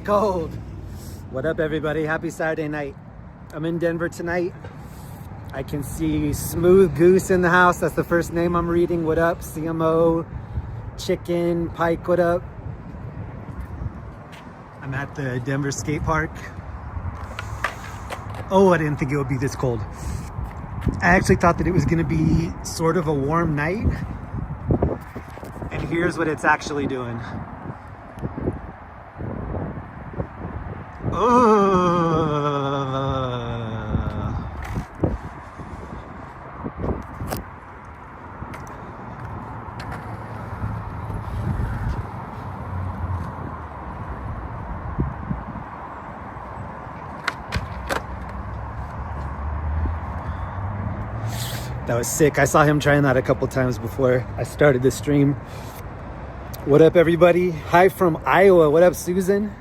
cold. What up, everybody? Happy Saturday night. I'm in Denver tonight. I can see Smooth Goose in the house. That's the first name I'm reading. What up? CMO, Chicken, Pike, what up? I'm at the Denver skate park. Oh, I didn't think it would be this cold. I actually thought that it was gonna be sort of a warm night. And here's what it's actually doing. That was sick. I saw him trying that a couple times before I started the stream. What up, everybody? Hi from Iowa. What up, Susan?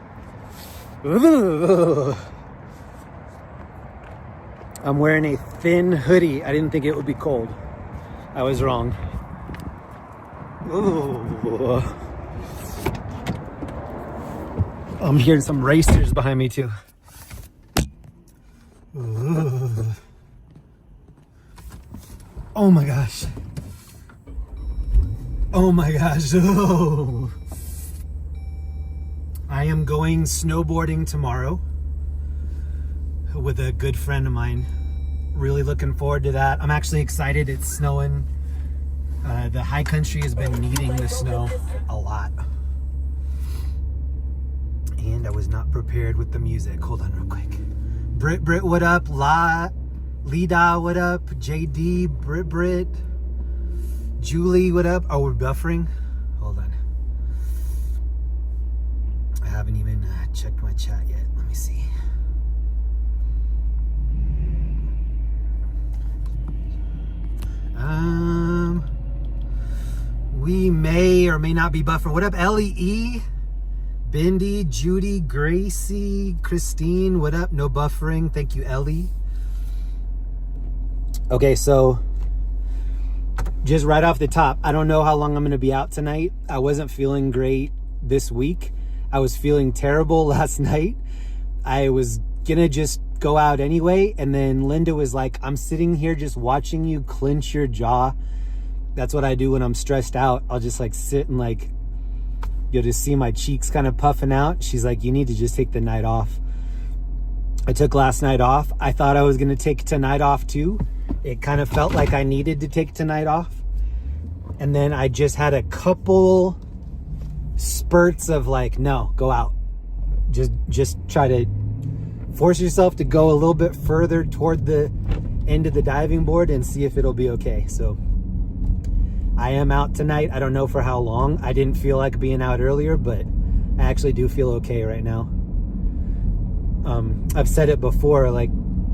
I'm wearing a thin hoodie. I didn't think it would be cold. I was wrong. Ooh. I'm hearing some racers behind me too. Ooh. Oh my gosh. Oh my gosh. Oh. I am going snowboarding tomorrow with a good friend of mine. Really looking forward to that. I'm actually excited. It's snowing. The high country has been needing the snow a lot. And I was not prepared with the music. Hold on real quick. Brit, what up? Lida, what up? JD, Brit. Julie, what up? Oh, we're buffering? Hold on. I haven't even checked my chat yet. Let me see. We may or may not be buffering. What up, Lee? Bindi, Judy, Gracie, Christine, what up? No buffering. Thank you, Ellie. Okay, so just right off the top, I don't know how long I'm going to be out tonight. I wasn't feeling great this week. I was feeling terrible last night. I was going to just go out anyway. And then Linda was like, I'm sitting here just watching you clench your jaw. That's what I do when I'm stressed out. I'll just like sit and like, you'll just see my cheeks kind of puffing out. She's like, you need to just take the night off. I took last night off. I thought I was going to take tonight off too. It kind of felt like I needed to take tonight off. And then I just had a couple spurts of like, no, go out. Just try to force yourself to go a little bit further toward the end of the diving board and see if it'll be okay. So I am out tonight. I don't know for how long. I didn't feel like being out earlier, but I actually do feel okay right now. I've said it before, like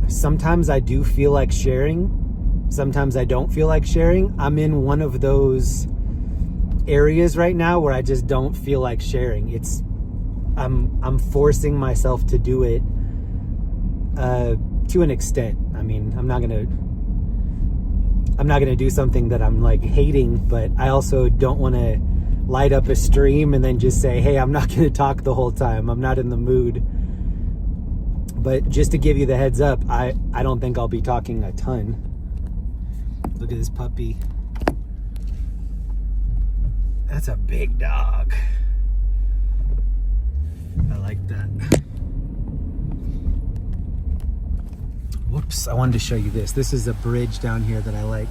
sometimes I do feel like sharing. Sometimes I don't feel like sharing. I'm in one of those areas right now where I just don't feel like sharing. I'm forcing myself to do it to an extent. I mean, I'm not gonna do something that I'm like hating, but I also don't want to light up a stream and then just say, hey, I'm not gonna talk the whole time. I'm not in the mood. But just to give you the heads up, I don't think I'll be talking a ton. Look at this puppy. That's a big dog. I like that. Whoops, I wanted to show you this. This is a bridge down here that I like.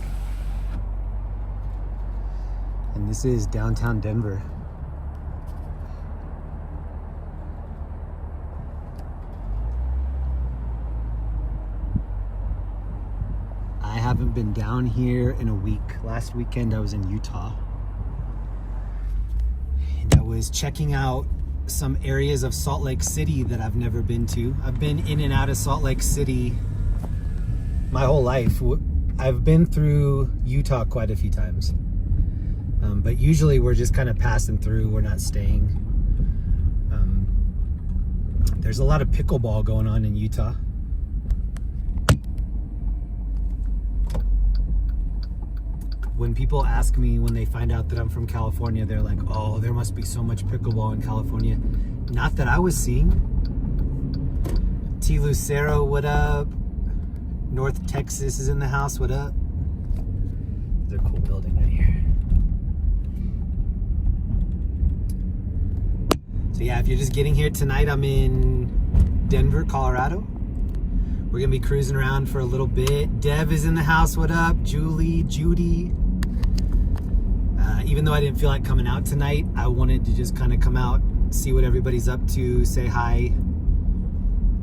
And this is downtown Denver. I haven't been down here in a week. Last weekend I was in Utah. And I was checking out some areas of Salt Lake City that I've never been to. I've been in and out of Salt Lake City my whole life. I've been through Utah quite a few times. But usually we're just kind of passing through. We're not staying. There's a lot of pickleball going on in when people ask me, when they find out that I'm from California, they're like, oh, there must be so much pickleball in California. Not that I was seeing. T. Lucero, what up? North Texas is in the house, what up? There's a cool building right here. So yeah, if you're just getting here tonight, I'm in Denver, Colorado. We're gonna be cruising around for a little bit. Dev is in the house, what up? Julie, Judy. Even though I didn't feel like coming out tonight, I wanted to just kind of come out, see what everybody's up to, say hi,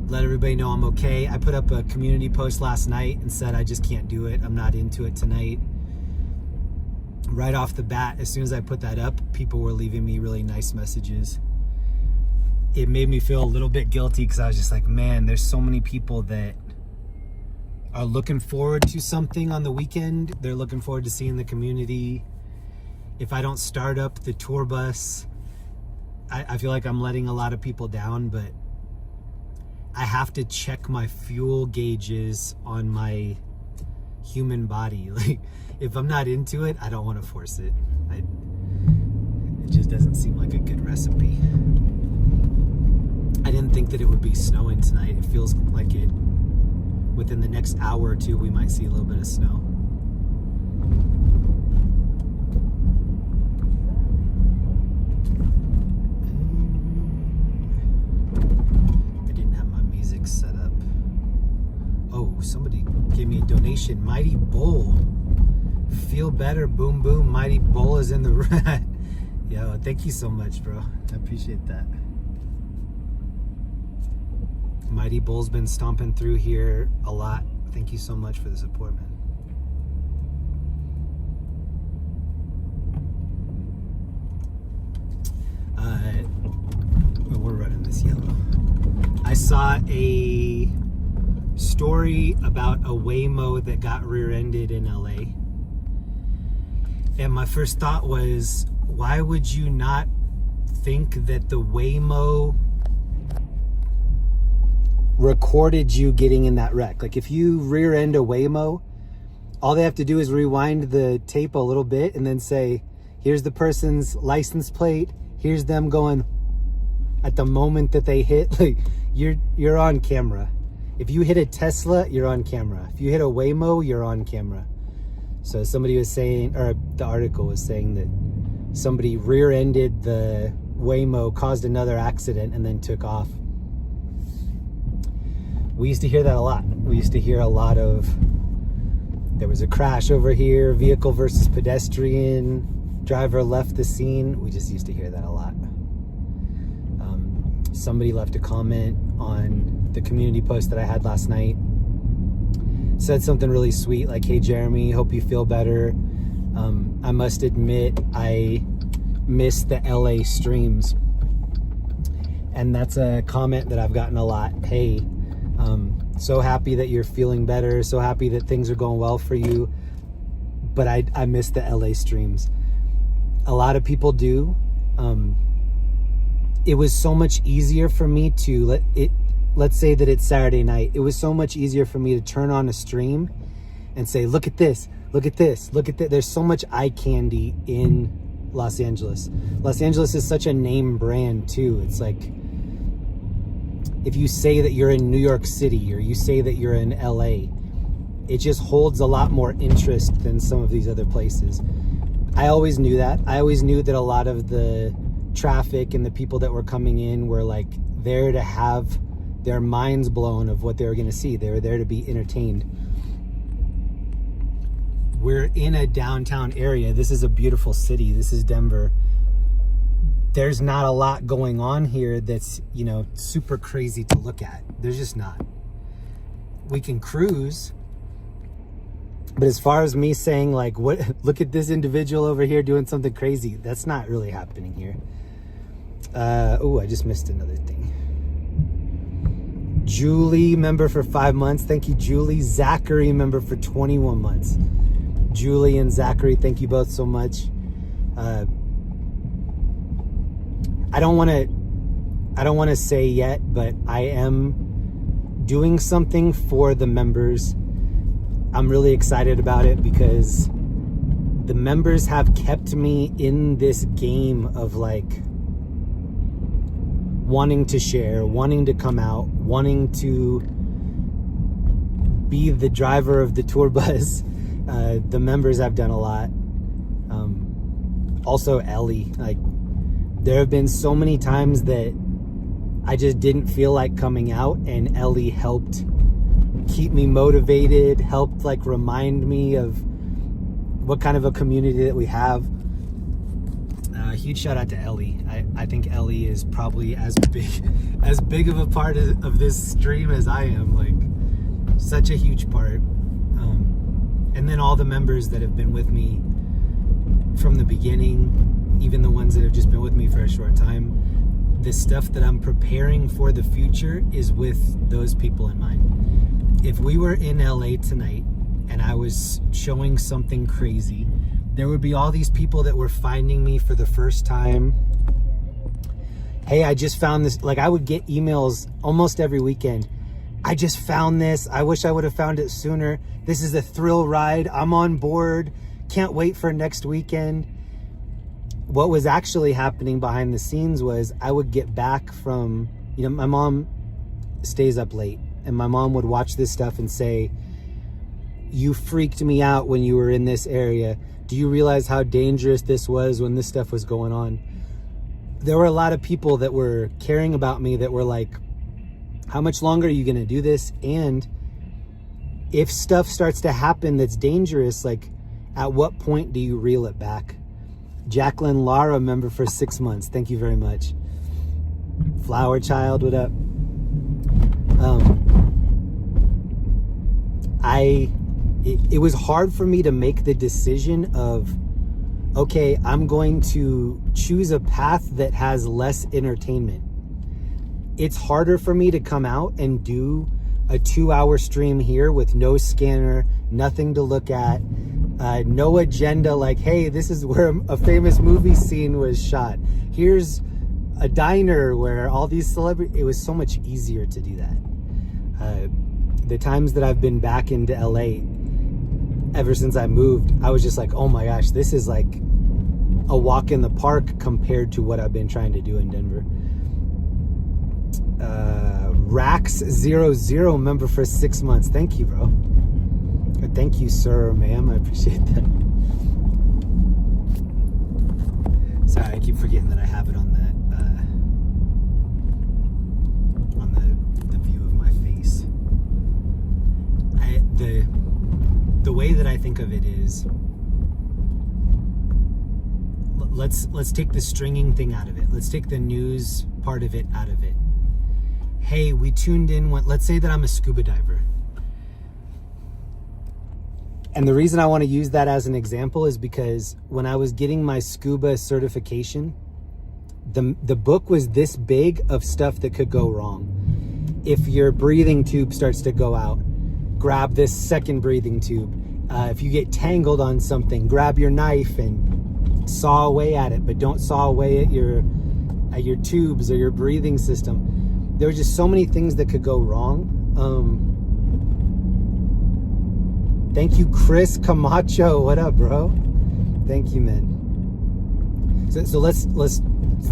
let everybody know I'm okay. I put up a community post last night and said I just can't do it. I'm not into it tonight. Right off the bat, as soon as I put that up, people were leaving me really nice messages. It made me feel a little bit guilty because I was just like, man, there's so many people that are looking forward to something on the weekend. They're looking forward to seeing the community. If I don't start up the tour bus, I feel like I'm letting a lot of people down, but I have to check my fuel gauges on my human body. Like, if I'm not into it, I don't want to force it. It just doesn't seem like a good recipe. I didn't think that it would be snowing tonight. It feels like it, within the next hour or two, we might see a little bit of snow. I didn't have my music set up. Oh, somebody gave me a donation. Mighty Bull. Feel better, boom, boom. Mighty Bull is in the red. Yo, thank you so much, bro. I appreciate that. Mighty Bull's been stomping through here a lot. Thank you so much for the support, man. We're running this yellow. I saw a story about a Waymo that got rear-ended in LA. And my first thought was, why would you not think that the Waymo recorded you getting in that wreck? Like, if you rear end a Waymo, all they have to do is rewind the tape a little bit and then say, here's the person's license plate, here's them going at the moment that they hit. Like, you're on camera. If you hit a Tesla, you're on camera. If you hit a Waymo, you're on camera. So somebody was saying, or the article was saying, that somebody rear-ended the Waymo, caused another accident, and then took off. We used to hear that a lot. We used to hear a lot of, there was a crash over here, vehicle versus pedestrian, driver left the scene. We just used to hear that a lot. Somebody left a comment on the community post that I had last night. Said something really sweet, like, hey Jeremy, hope you feel better. I must admit, I miss the LA streams. And that's a comment that I've gotten a lot. Hey, so happy that you're feeling better, so happy that things are going well for you, but I miss the LA streams. A lot of people do. It was so much easier for me to let's say that it's Saturday night. It was so much easier for me to turn on a stream and say, look at this, look at this, look at that. There's so much eye candy in Los Angeles. Los Angeles is such a name brand too. It's like, if you say that you're in New York City or you say that you're in LA, it just holds a lot more interest than some of these other places. I always knew that. I always knew that a lot of the traffic and the people that were coming in were like there to have their minds blown of what they were going to see. They were there to be entertained. We're in a downtown area. This is a beautiful city. This is Denver. There's not a lot going on here that's, you know, super crazy to look at. There's just not. We can cruise, but as far as me saying like, what, look at this individual over here doing something crazy, that's not really happening here. Oh, I just missed another thing. Julie, member for 5 months. Thank you, Julie. Zachary, member for 21 months. Julie and Zachary, thank you both so much. I don't want to say yet, but I am doing something for the members. I'm really excited about it because the members have kept me in this game of like wanting to share, wanting to come out, wanting to be the driver of the tour bus. The members have done a lot. Also Ellie, like there have been so many times that I just didn't feel like coming out, and Ellie helped keep me motivated, helped like remind me of what kind of a community that we have. Huge shout out to Ellie. I think Ellie is probably as big of a part of this stream as I am. Like such a huge part. And then all the members that have been with me from the beginning, even the ones that have just been with me for a short time. The stuff that I'm preparing for the future is with those people in mind. If we were in LA tonight and I was showing something crazy, there would be all these people that were finding me for the first time. Hey, I just found this. Like I would get emails almost every weekend. I just found this. I wish I would have found it sooner. This is a thrill ride. I'm on board. Can't wait for next weekend. What was actually happening behind the scenes was I would get back from, my mom stays up late, and my mom would watch this stuff and say, you freaked me out when you were in this area. Do you realize how dangerous this was when this stuff was going on? There were a lot of people that were caring about me that were like, how much longer are you going to do this? And if stuff starts to happen that's dangerous, like at what point do you reel it back? Jacqueline Lara, member for 6 months. Thank you very much. Flower Child, what up? It was hard for me to make the decision of, okay, I'm going to choose a path that has less entertainment. It's harder for me to come out and do a 2-hour stream here with no scanner, nothing to look at, no agenda like, hey, this is where a famous movie scene was shot. Here's a diner where all these celebrities, it was so much easier to do that. The times that I've been back into LA, ever since I moved, I was just like, oh my gosh, this is like a walk in the park compared to what I've been trying to do in Denver. Rax00, member for 6 months. Thank you, bro. Thank you, sir or ma'am. I appreciate that. Sorry, I keep forgetting that I have it on the view of my face. The way that I think of it is, let's take the stringing thing out of it. Let's take the news part of it out of it. Hey, we tuned in let's say that I'm a scuba diver. And the reason I want to use that as an example is because when I was getting my scuba certification, the book was this big of stuff that could go wrong. If your breathing tube starts to go out, grab this second breathing tube. If you get tangled on something, grab your knife and saw away at it, but don't saw away at your tubes or your breathing system. There were just so many things that could go wrong. Thank you, Chris Camacho. What up, bro? Thank you, man. So let's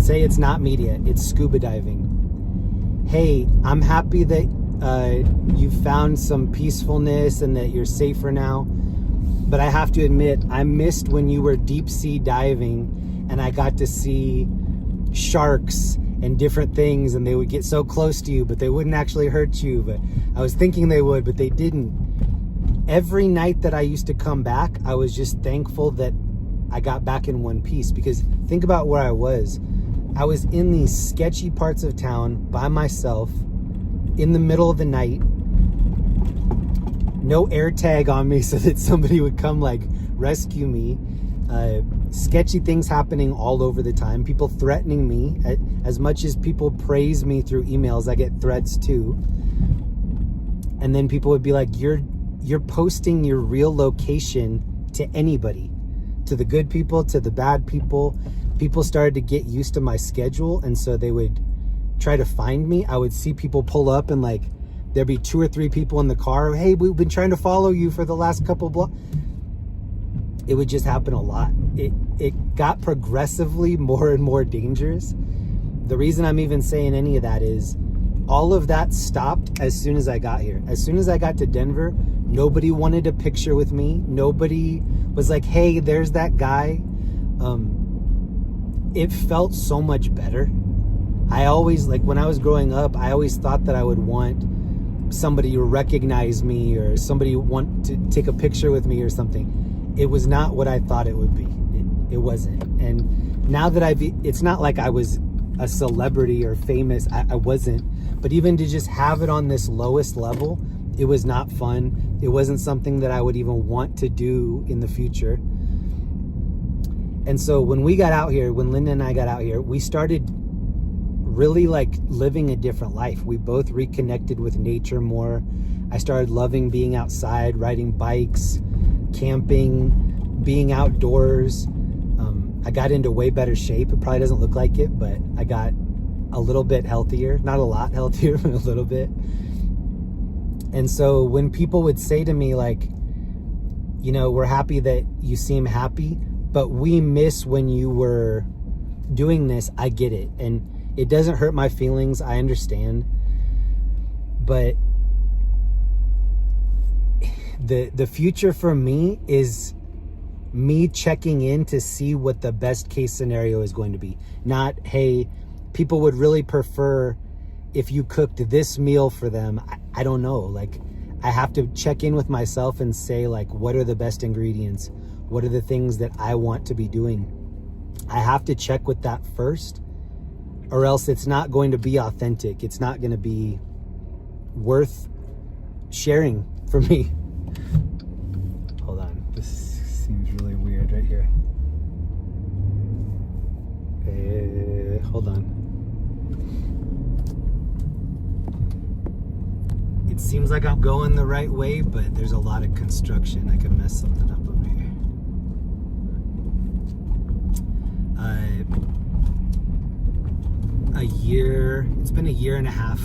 say it's not media, it's scuba diving. Hey, I'm happy that you found some peacefulness and that you're safer now. But I have to admit, I missed when you were deep sea diving and I got to see sharks and different things, and they would get so close to you, but they wouldn't actually hurt you. But I was thinking they would, but they didn't. Every night that I used to come back, I was just thankful that I got back in one piece, because think about where I was. I was in these sketchy parts of town by myself in the middle of the night. No air tag on me so that somebody would come like rescue me. Sketchy things happening all over the time. People threatening me. As much as people praise me through emails, I get threats too. And then people would be like, you're posting your real location to anybody, to the good people, to the bad people. People started to get used to my schedule, and so they would try to find me. I would see people pull up and like there'd be 2 or 3 people in the car. Hey, we've been trying to follow you for the last couple blocks. it would just happen a lot. It got progressively more and more dangerous. The reason I'm even saying any of that is all of that stopped as soon as I got here. As soon as I got to Denver, nobody wanted a picture with me. Nobody was like, hey, there's that guy. It felt so much better. I always, like when I was growing up, I always thought that I would want somebody to recognize me or somebody want to take a picture with me or something. It was not what I thought it would be. It wasn't. And now that it's not like I was a celebrity or famous. I wasn't. But even to just have it on this lowest level, it was not fun. It wasn't something that I would even want to do in the future. And so when we got out here, when Linda and I got out here, we started really like living a different life. We both reconnected with nature more. I started loving being outside, riding bikes, camping, being outdoors. I got into way better shape. It probably doesn't look like it, but I got a little bit healthier. Not a lot healthier, but a little bit. And so when people would say to me like, you know, we're happy that you seem happy, but we miss when you were doing this, I get it. And it doesn't hurt my feelings. I understand. But the future for me is me checking in to see what the best case scenario is going to be. Not, hey, people would really prefer if you cooked this meal for them. I don't know. Like, I have to check in with myself and say, like, what are the best ingredients? What are the things that I want to be doing? I have to check with that first, or else it's not going to be authentic. It's not going to be worth sharing for me. Hold on. This seems really weird right here. Hold on. It seems like I'm going the right way, but there's a lot of construction. I could mess something up over here. It's been a year and a half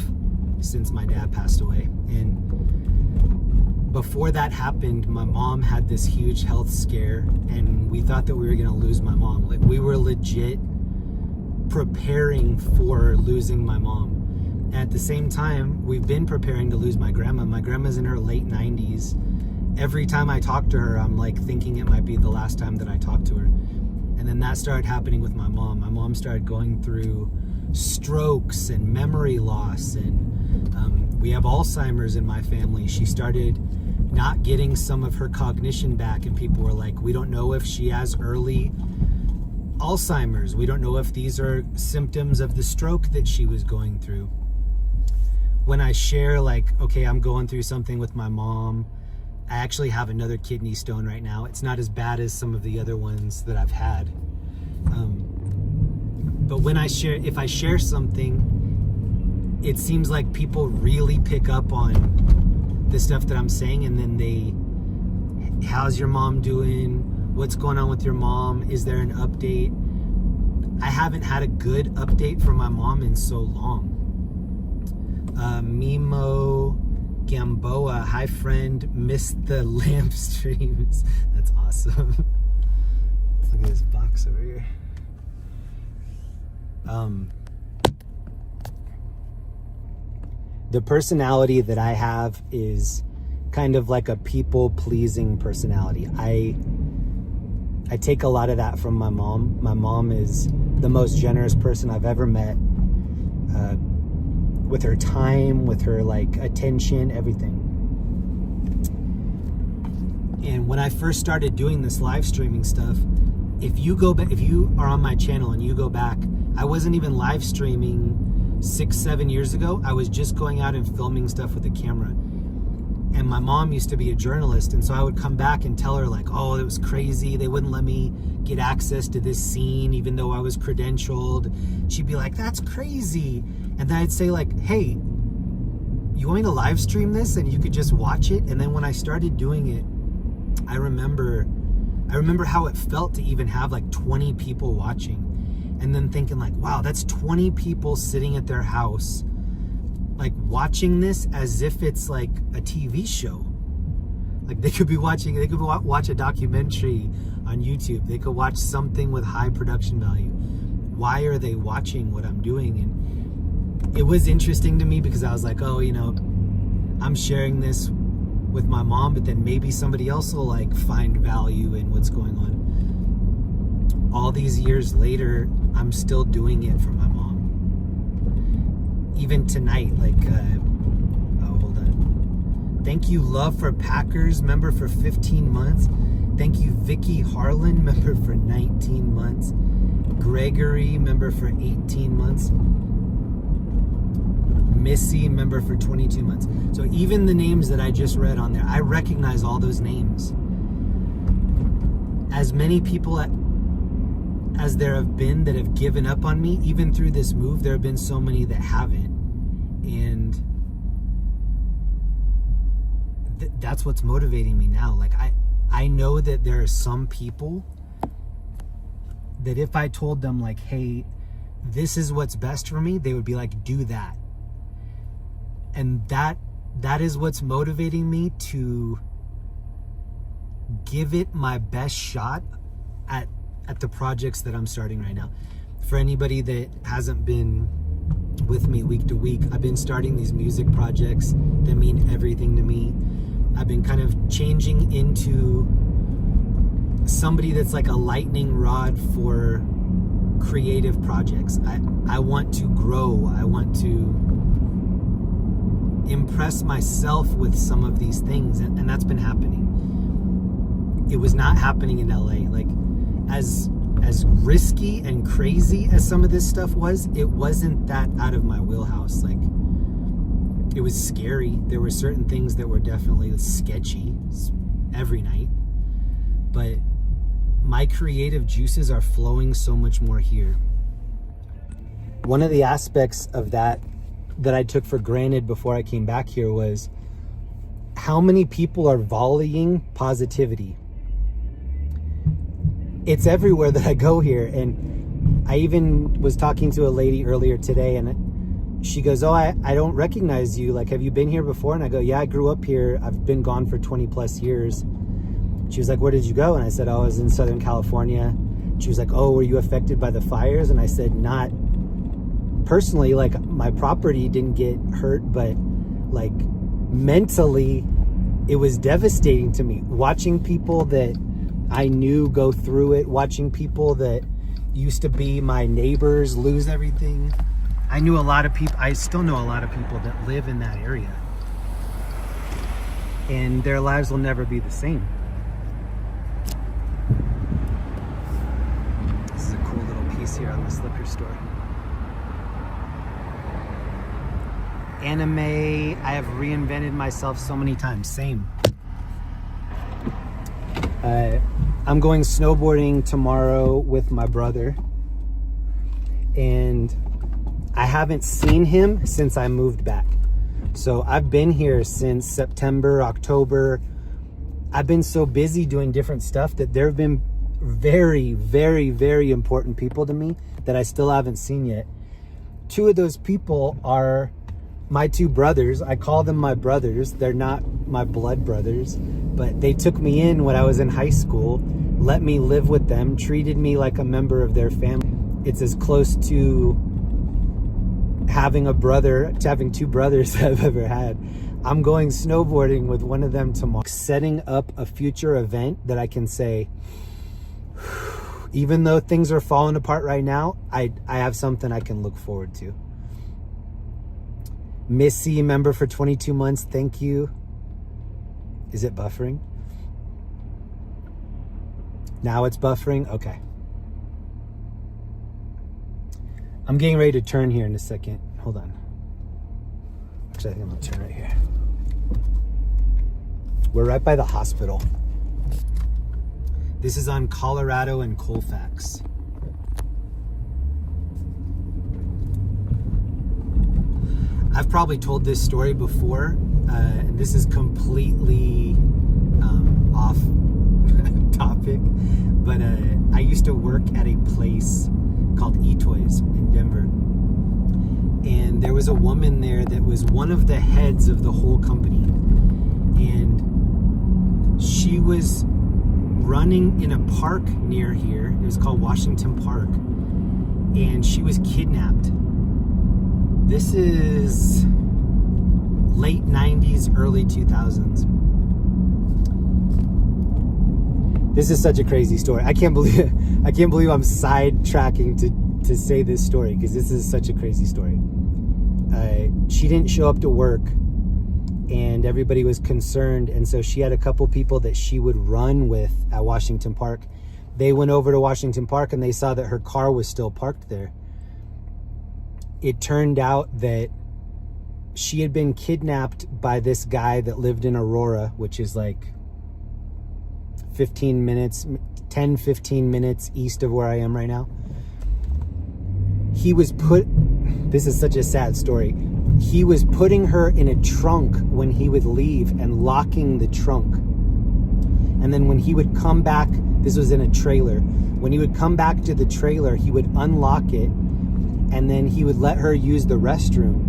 since my dad passed away. And before that happened, my mom had this huge health scare, and we thought that we were going to lose my mom. Like, we were legit preparing for losing my mom. And at the same time, we've been preparing to lose my grandma. My grandma's in her late 90s. Every time I talk to her, I'm like thinking it might be the last time that I talk to her. And then that started happening with my mom. My mom started going through strokes and memory loss, and we have Alzheimer's in my family. She started not getting some of her cognition back, and people were like, we don't know if she has early Alzheimer's. We don't know if these are symptoms of the stroke that she was going through. When I share, like, okay, I'm going through something with my mom, I actually have another kidney stone right now. It's not as bad as some of the other ones that I've had. But when if I share something, it seems like people really pick up on the stuff that I'm saying, and then how's your mom doing? What's going on with your mom? Is there an update? I haven't had a good update from my mom in so long. Mimo Gamboa, hi friend, missed the lamp streams. That's awesome. Let's look at this box over here. The personality that I have is kind of like a people-pleasing personality. I take a lot of that from my mom. My mom is the most generous person I've ever met. With her time, with her like attention, everything. And when I first started doing this live streaming stuff, if you are on my channel and you go back, I wasn't even live streaming 6-7 years ago. I was just going out and filming stuff with a camera. And my mom used to be a journalist, and so I would come back and tell her like, oh, it was crazy. They wouldn't let me get access to this scene even though I was credentialed. She'd be like, that's crazy. And then I'd say like, hey, you want me to live stream this and you could just watch it? And then when I started doing it, I remember how it felt to even have like 20 people watching, and then thinking like, wow, that's 20 people sitting at their house, like watching this as if it's like a TV show. Like they could watch a documentary on YouTube. They could watch something with high production value. Why are they watching what I'm doing? And it was interesting to me because I was like, oh, you know, I'm sharing this with my mom, but then maybe somebody else will like find value in what's going on. All these years later, I'm still doing it for my mom. Even tonight, like, oh, hold on. Thank you, Love for Packers, member for 15 months. Thank you, Vicky Harlan, member for 19 months. Gregory, member for 18 months. Missy, member for 22 months. So even the names that I just read on there, I recognize all those names. As many people as there have been that have given up on me, even through this move, there have been so many that haven't. And that's what's motivating me now. Like, I know that there are some people that if I told them like, hey, this is what's best for me, they would be like, do that. And that is what's motivating me to give it my best shot at the projects that I'm starting right now. For anybody that hasn't been with me week to week, I've been starting these music projects that mean everything to me. I've been kind of changing into somebody that's like a lightning rod for creative projects. I want to grow. I want to impress myself with some of these things, and that's been happening. It was not happening in LA. Like, as risky and crazy as some of this stuff was, it wasn't that out of my wheelhouse. Like, it was scary. There were certain things that were definitely sketchy every night, but my creative juices are flowing so much more here. One of the aspects of that I took for granted before I came back here was how many people are volleying positivity. It's everywhere that I go here. And I even was talking to a lady earlier today, and she goes, oh, I don't recognize you. Like, have you been here before? And I go, yeah, I grew up here. I've been gone for 20 plus years. She was like, where did you go? And I said, oh, I was in Southern California. She was like, oh, were you affected by the fires? And I said, not personally, like my property didn't get hurt, but like mentally it was devastating to me, watching people that I knew go through it, watching people that used to be my neighbors lose everything. I knew a lot of people, I still know a lot of people that live in that area, and their lives will never be the same. This is a cool little piece here on the slipper store. Anime, I have reinvented myself so many times. Same. I'm going snowboarding tomorrow with my brother, and I haven't seen him since I moved back. So I've been here since September, October. I've been so busy doing different stuff that there have been very, very, very important people to me that I still haven't seen yet. Two of those people are my two brothers. I call them my brothers. They're not my blood brothers, but they took me in when I was in high school, let me live with them, treated me like a member of their family. It's as close to having a brother, to having two brothers I've ever had. I'm going snowboarding with one of them tomorrow, setting up a future event that I can say, even though things are falling apart right now, I have something I can look forward to. Missy, member for 22 months, thank you. Is it buffering? Now it's buffering? Okay. I'm getting ready to turn here in a second. Hold on. Actually, I think I'm gonna turn right here. We're right by the hospital. This is on Colorado and Colfax. I've probably told this story before, and this is completely off topic, but I used to work at a place called eToys in Denver, and there was a woman there that was one of the heads of the whole company, and she was running in a park near here. It was called Washington Park. And she was kidnapped. This is late 90s, early 2000s. This is such a crazy story. I can't believe I'm sidetracking to say this story, because this is such a crazy story. She didn't show up to work, and everybody was concerned, and so she had a couple people that she would run with at Washington Park. They went over to Washington Park and they saw that her car was still parked there. It turned out that she had been kidnapped by this guy that lived in Aurora, which is like 15 minutes east of where I am right now. This is such a sad story. He was putting her in a trunk when he would leave and locking the trunk. And then when he would come back, this was in a trailer. When he would come back to the trailer, he would unlock it, and then he would let her use the restroom.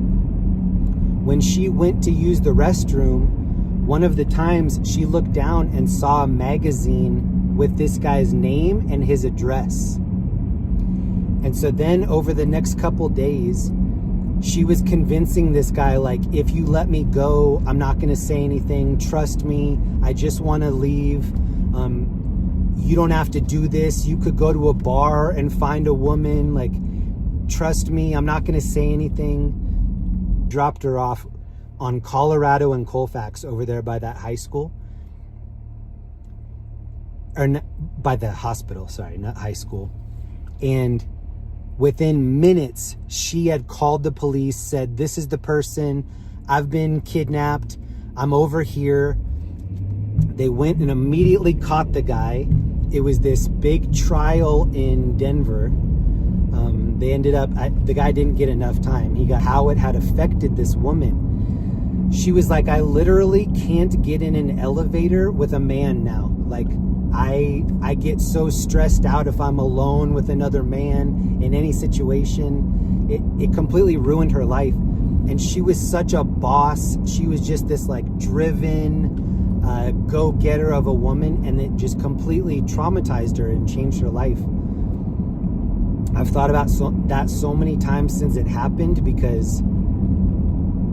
When she went to use the restroom, one of the times she looked down and saw a magazine with this guy's name and his address. And so then over the next couple days, she was convincing this guy, like, if you let me go, I'm not going to say anything. Trust me. I just want to leave. You don't have to do this. You could go to a bar and find a woman. Like, trust me. I'm not going to say anything. Dropped her off on Colorado and Colfax over there by that high school. Or by the hospital, sorry, not high school. And within minutes, she had called the police, said, this is the person. I've been kidnapped. I'm over here. They went and immediately caught the guy. It was this big trial in Denver. They ended up, the guy didn't get enough time. He got how it had affected this woman. She was like, I literally can't get in an elevator with a man now. Like, I get so stressed out if I'm alone with another man in any situation. It completely ruined her life. And she was such a boss. She was just this like driven go-getter of a woman, and it just completely traumatized her and changed her life. I've thought about that so many times since it happened, because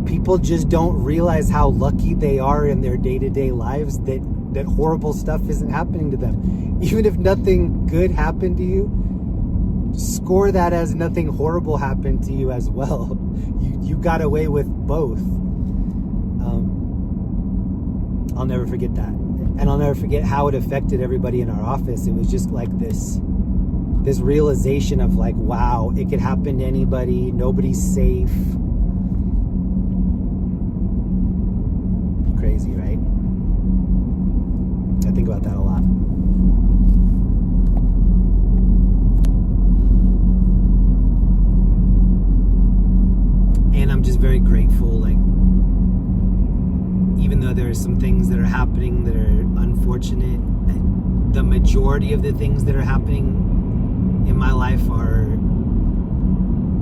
people just don't realize how lucky they are in their day-to-day lives that horrible stuff isn't happening to them. Even if nothing good happened to you, score that as nothing horrible happened to you as well. You got away with both. I'll never forget that. And I'll never forget how it affected everybody in our office. It was just like this realization of like, wow, it could happen to anybody. Nobody's safe. Crazy, right? I think about that a lot. And I'm just very grateful, like, even though there are some things that are happening that are unfortunate, the majority of the things that are happening in my life are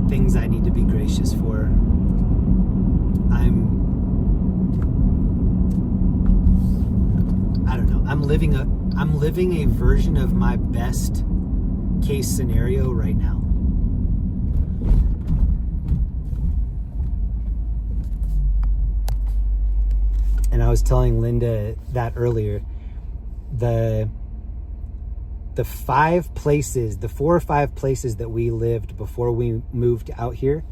things I need to be gracious for. I'm living a version of my best case scenario right now. And I was telling Linda that earlier. The 4 or 5 places that we lived before we moved out here,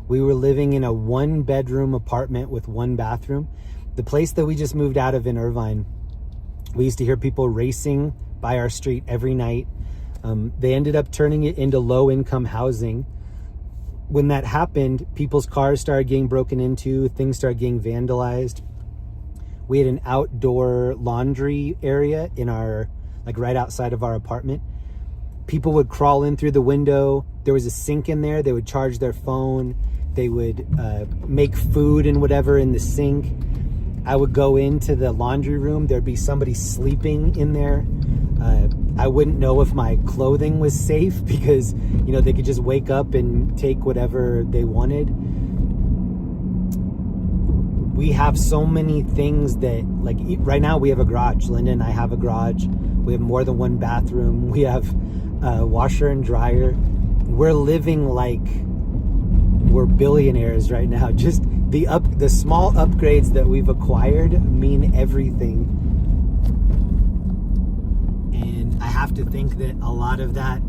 we were living in a 1-bedroom apartment with 1 bathroom. The place that we just moved out of in Irvine, we used to hear people racing by our street every night. They ended up turning it into low-income housing. When that happened, people's cars started getting broken into, things started getting vandalized. We had an outdoor laundry area in our, like right outside of our apartment. People would crawl in through the window. There was a sink in there. They would charge their phone. They would make food and whatever in the sink. I would go into the laundry room. There'd be somebody sleeping in there. I wouldn't know if my clothing was safe because, you know, they could just wake up and take whatever they wanted. We have so many things that, like, right now we have a garage. Linda and I have a garage. We have more than one bathroom. We have a washer and dryer. We're living like we're billionaires right now. Just the small upgrades that we've acquired mean everything. And I have to think that a lot of that,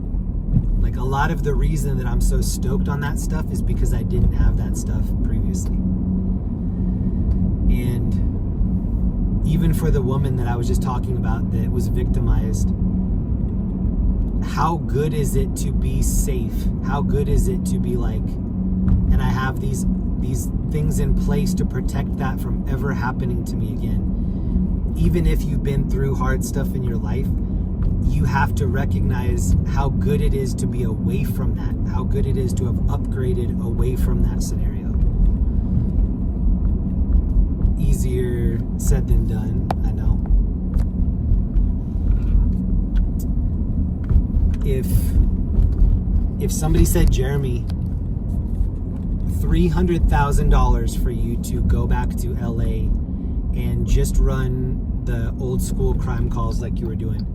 like a lot of the reason that I'm so stoked on that stuff is because I didn't have that stuff previously. And even for the woman that I was just talking about that was victimized, how good is it to be safe? How good is it to be like, and I have these things in place to protect that from ever happening to me again. Even if you've been through hard stuff in your life, you have to recognize how good it is to be away from that, how good it is to have upgraded away from that scenario. Easier said than done, I know. If somebody said, Jeremy, $300,000 for you to go back to LA and just run the old school crime calls like you were doing,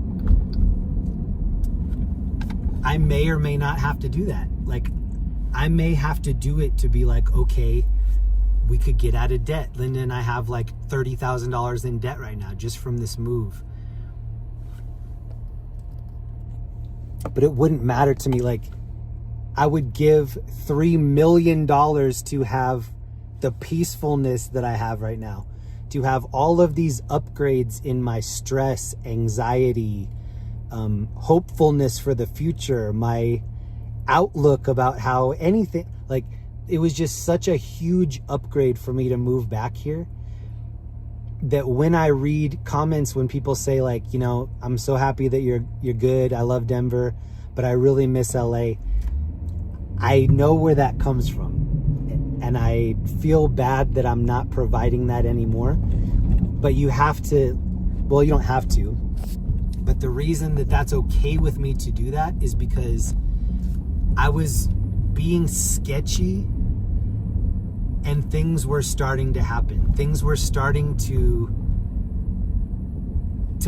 I may or may not have to do that. Like, I may have to do it to be like, okay, we could get out of debt. Linda and I have like $30,000 in debt right now just from this move. But it wouldn't matter to me. Like, I would give $3 million to have the peacefulness that I have right now, to have all of these upgrades in my stress, anxiety, hopefulness for the future, my outlook about how anything, like, it was just such a huge upgrade for me to move back here that when I read comments, when people say like, you know, I'm so happy that you're good, I love Denver, but I really miss LA, I know where that comes from. And I feel bad that I'm not providing that anymore. But you have to, well, you don't have to, but the reason that that's okay with me to do that is because I was being sketchy and things were starting to happen. Things were starting to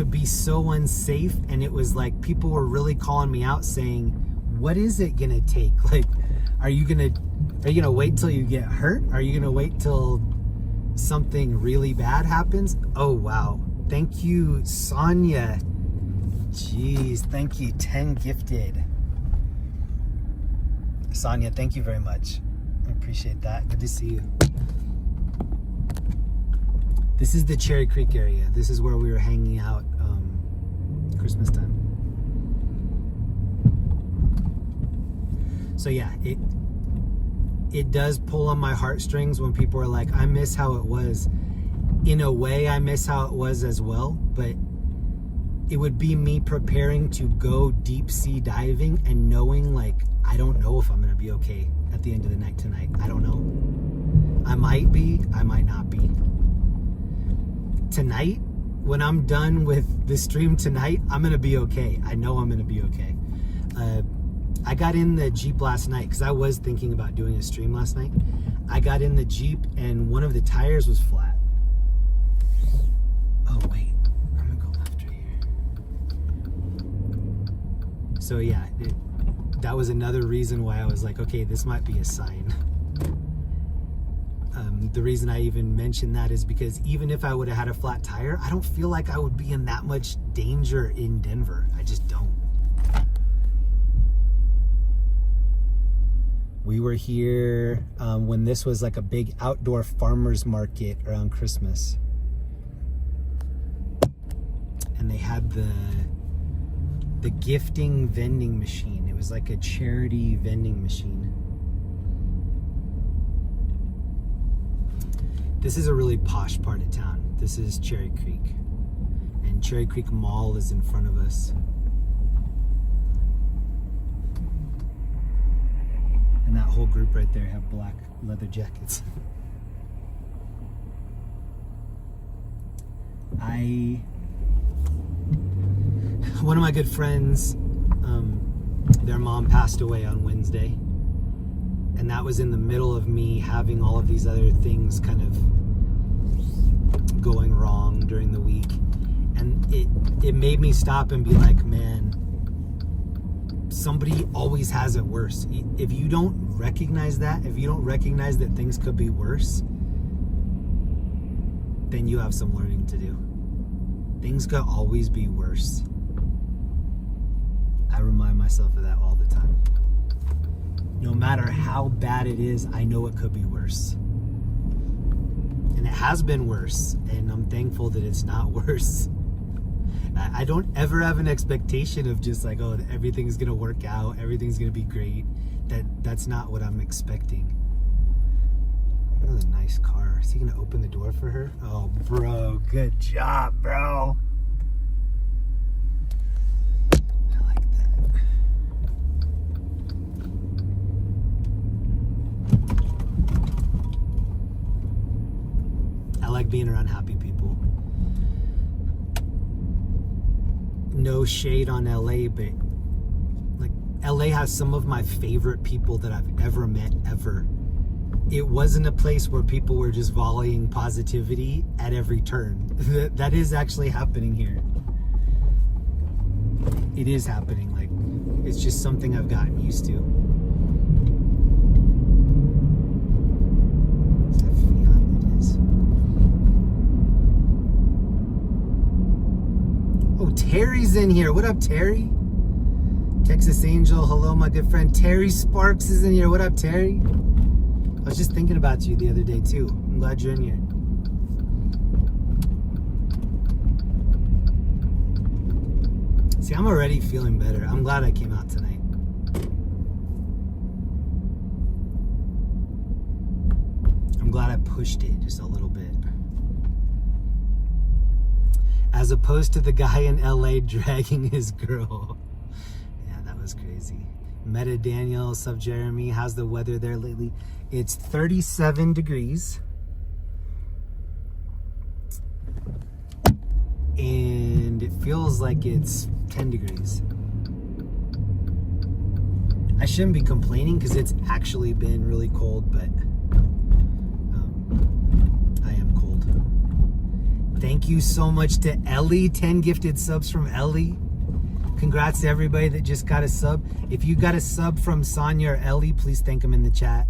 be so unsafe, and it was like people were really calling me out saying, what is it gonna take? Like, are you gonna wait till you get hurt? Are you gonna wait till something really bad happens? Oh wow. Thank you, Sonia. Jeez, thank you. 10 gifted. Sonia, thank you very much. I appreciate that. Good to see you. This is the Cherry Creek area. This is where we were hanging out Christmas time. So yeah, it does pull on my heartstrings when people are like, I miss how it was. In a way, I miss how it was as well, but it would be me preparing to go deep sea diving and knowing like, I don't know if I'm gonna be okay at the end of the night tonight. I don't know. I might be, I might not be. Tonight, when I'm done with the stream tonight, I'm gonna be okay. I know I'm gonna be okay. I got in the Jeep last night because I was thinking about doing a stream last night. I got in the Jeep and one of the tires was flat. Oh wait, I'm gonna go left right here. So yeah, that was another reason why I was like, okay, this might be a sign. The reason I even mentioned that is because even if I would have had a flat tire, I don't feel like I would be in that much danger in Denver. I just don't. We were here when this was like a big outdoor farmers market around Christmas. And they had the gifting vending machine. It was like a charity vending machine. This is a really posh part of town. This is Cherry Creek. And Cherry Creek Mall is in front of us. And that whole group right there have black leather jackets. One of my good friends, their mom passed away on Wednesday. And that was in the middle of me having all of these other things kind of going wrong during the week. And it made me stop and be like, man, somebody always has it worse. If you don't recognize that, if you don't recognize that things could be worse, then you have some learning to do. Things could always be worse. I remind myself of that all the time. No matter how bad it is, I know it could be worse. And it has been worse, and I'm thankful that it's not worse. I don't ever have an expectation of just like, oh, everything's gonna work out, everything's gonna be great. That's not what I'm expecting. Another nice car. Is he gonna open the door for her? Oh, bro, good job, bro. I like that. I like being around happy people. No shade on LA, but like LA has some of my favorite people that I've ever met ever. It wasn't a place where people were just volleying positivity at every turn. That is actually happening here. It is happening. Like, it's just something I've gotten used to. Oh, Terry's in here. What up, Terry? Texas Angel, hello, my good friend. Terry Sparks is in here. What up, Terry? I was just thinking about you the other day, too. I'm glad you're in here. See, I'm already feeling better. I'm glad I came out tonight. I'm glad I pushed it just a little bit. As opposed to the guy in LA dragging his girl. Yeah, that was crazy. Meta Daniel, sub Jeremy, how's the weather there lately? It's 37 degrees. And it feels like it's 10 degrees. I shouldn't be complaining because it's actually been really cold, but I am cold. Thank you so much to Ellie. 10 gifted subs from Ellie. Congrats to everybody that just got a sub. If you got a sub from Sonia or Ellie, please thank them in the chat.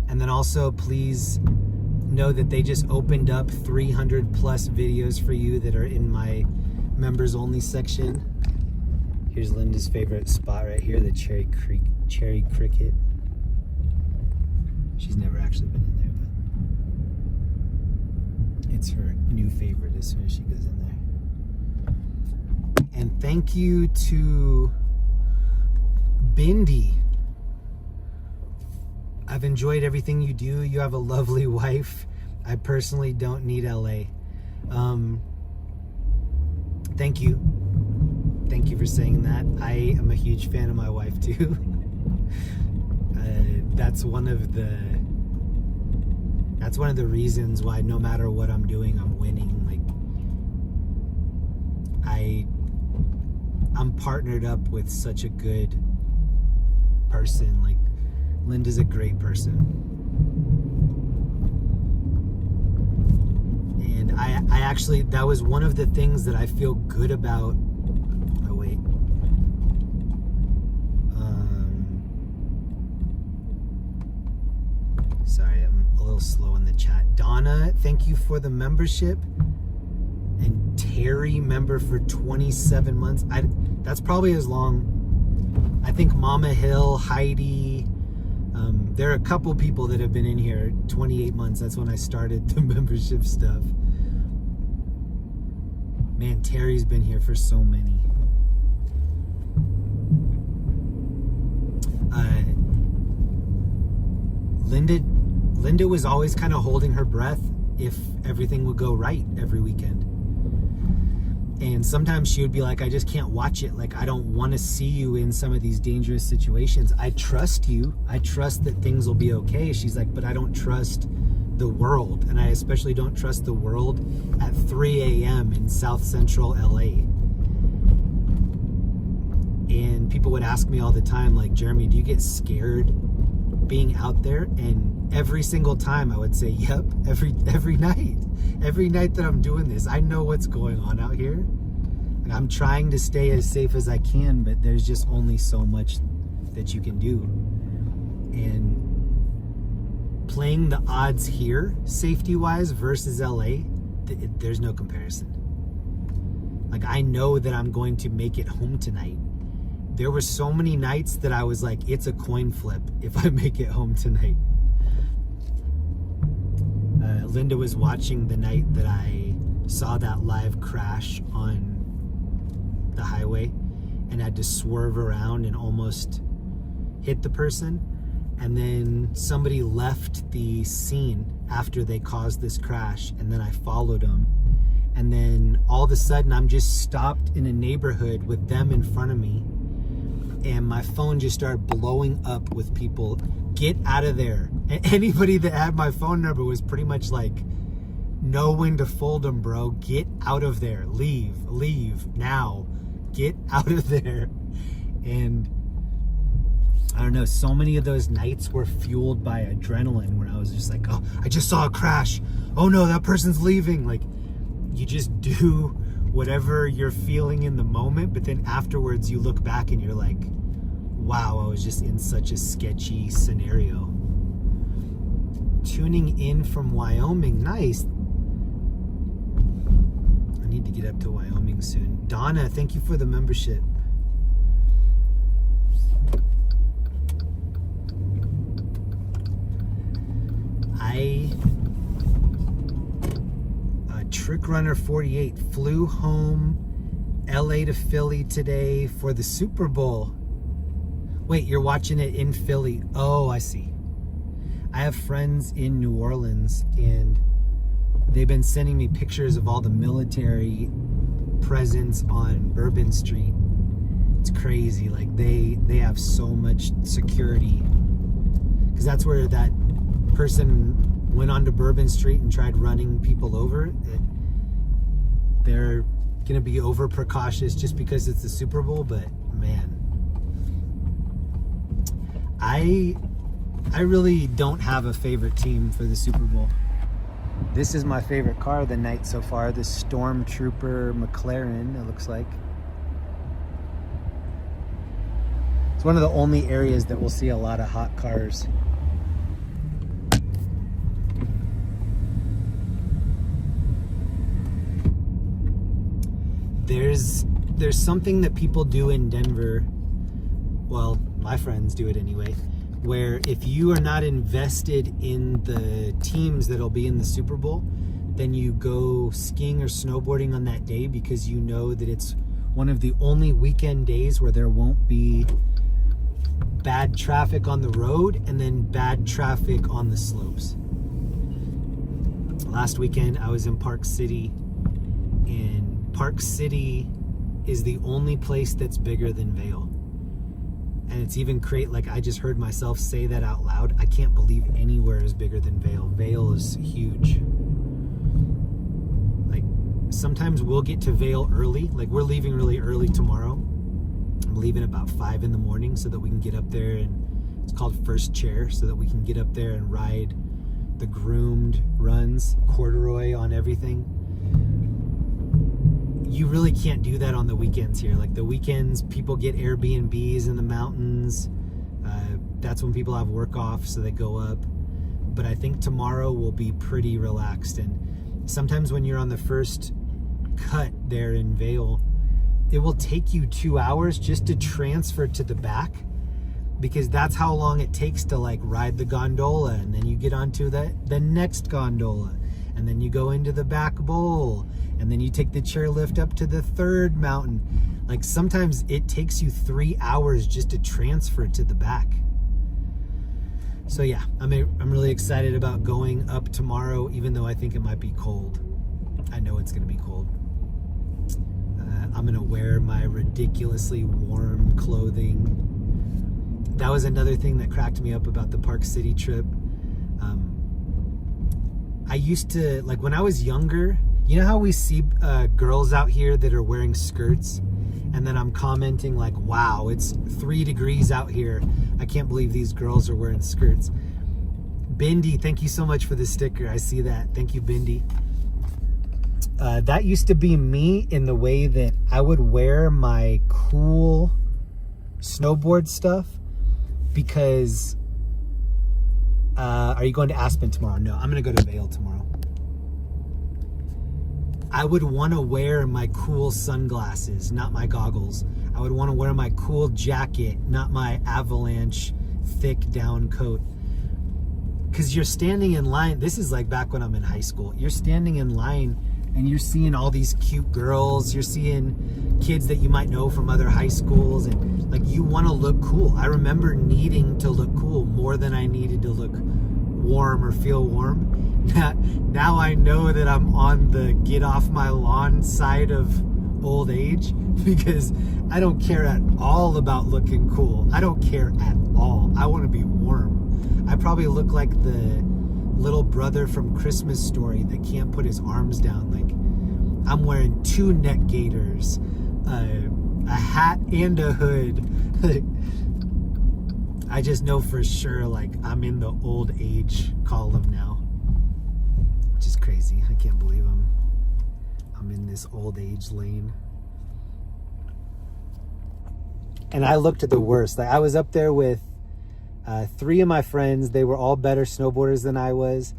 And then also please know that they just opened up 300 plus videos for you that are in my members only section. Here's Linda's favorite spot right here, the Cherry Cricket. She's never actually been in there, but it's her new favorite as soon as she goes in there. And thank you to Bindi. I've enjoyed everything you do. You have a lovely wife. I personally don't need LA. Thank you. Thank you for saying that. I am a huge fan of my wife too. That's one of the reasons why no matter what I'm doing, I'm winning. Like, I'm partnered up with such a good person. Like, Linda's a great person. And I actually, that was one of the things that I feel good about. Oh, wait. Sorry, I'm a little slow in the chat. Donna, thank you for the membership. And Terry, member for 27 months. That's probably as long. I think Mama Hill, Heidi, there are a couple people that have been in here 28 months. That's when I started the membership stuff. Man, Terry's been here for so many. Linda was always kind of holding her breath if everything would go right every weekend. And sometimes she would be like, I just can't watch it. Like, I don't want to see you in some of these dangerous situations. I trust you. I trust that things will be okay. She's like, but I don't trust the world. And I especially don't trust the world at 3 a.m. in South Central LA. And people would ask me all the time, like, Jeremy, do you get scared being out there, and every single time I would say, yep, every night that I'm doing this, I know what's going on out here. Like, I'm trying to stay as safe as I can, but there's just only so much that you can do. And playing the odds here, safety-wise, versus LA, there's no comparison. Like, I know that I'm going to make it home tonight. There were so many nights that I was like, it's a coin flip if I make it home tonight. Linda was watching the night that I saw that live crash on the highway and had to swerve around and almost hit the person. And then somebody left the scene after they caused this crash, and then I followed them. And then all of a sudden I'm just stopped in a neighborhood with them in front of me, and my phone just started blowing up with people, get out of there. And anybody that had my phone number was pretty much like, know when to fold them, bro. Get out of there. Leave now. Get out of there. And I don't know, so many of those nights were fueled by adrenaline, where I was just like, oh, I just saw a crash. Oh no, that person's leaving. Like, you just do whatever you're feeling in the moment, but then afterwards you look back and you're like, wow, I was just in such a sketchy scenario. Tuning in from Wyoming, nice. I need to get up to Wyoming soon. Donna, thank you for the membership. Trick Runner 48 flew home LA to Philly today for the Super Bowl. Wait, you're watching it in Philly? Oh, I see. I have friends in New Orleans, and they've been sending me pictures of all the military presence on Bourbon Street. It's crazy. Like, they have so much security, because that's where that person went onto Bourbon Street and tried running people over. They're gonna be over precautious just because it's the Super Bowl, but man, I really don't have a favorite team for the Super Bowl. This is my favorite car of the night so far, the Stormtrooper McLaren, it looks like. It's one of the only areas that we'll see a lot of hot cars. There's something that people do in Denver, well, my friends do it anyway, where if you are not invested in the teams that'll be in the Super Bowl, then you go skiing or snowboarding on that day, because you know that it's one of the only weekend days where there won't be bad traffic on the road and then bad traffic on the slopes. Last weekend I was in Park City, and Park City is the only place that's bigger than Vail. And it's even like, I just heard myself say that out loud. I can't believe anywhere is bigger than Vail. Vail is huge. Like, sometimes we'll get to Vail early. Like, we're leaving really early tomorrow. I'm leaving about 5 in the morning so that we can get up there, and it's called First Chair, so that we can get up there and ride the groomed runs, corduroy on everything. You really can't do that on the weekends here. Like, the weekends, people get Airbnbs in the mountains. That's when people have work off, so they go up. But I think tomorrow will be pretty relaxed. And sometimes when you're on the first cut there in Vail, it will take you 2 hours just to transfer to the back, because that's how long it takes to like ride the gondola, and then you get onto the next gondola, and then you go into the back bowl, and then you take the chairlift up to the third mountain. Like, sometimes it takes you 3 hours just to transfer to the back. So yeah, I'm really excited about going up tomorrow, even though I think it might be cold. I know it's gonna be cold. I'm gonna wear my ridiculously warm clothing. That was another thing that cracked me up about the Park City trip. I used to, like, when I was younger, you know how we see girls out here that are wearing skirts, and then I'm commenting like, wow, it's 3 degrees out here, I can't believe these girls are wearing skirts. Bindi, thank you so much for the sticker. I see that. Thank you, Bindi. That used to be me in the way that I would wear my cool snowboard stuff because are you going to Aspen tomorrow? No, I'm going to go to Vail tomorrow. I would want to wear my cool sunglasses, not my goggles. I would want to wear my cool jacket, not my avalanche thick down coat. Because you're standing in line. This is like back when I'm in high school. You're standing in line and you're seeing all these cute girls. You're seeing kids that you might know from other high schools. And like, you want to look cool. I remember needing to look cool more than I needed to look warm or feel warm. Now I know that I'm on the get off my lawn side of old age, because I don't care at all about looking cool. I don't care at all. I want to be warm. I probably look like the little brother from Christmas Story that can't put his arms down. Like, I'm wearing 2 neck gaiters, a hat and a hood. I just know for sure, like, I'm in the old age column now, which is crazy. I can't believe I'm in this old age lane. And I looked at the worst. Like, I was up there with 3 of my friends. They were all better snowboarders than I was.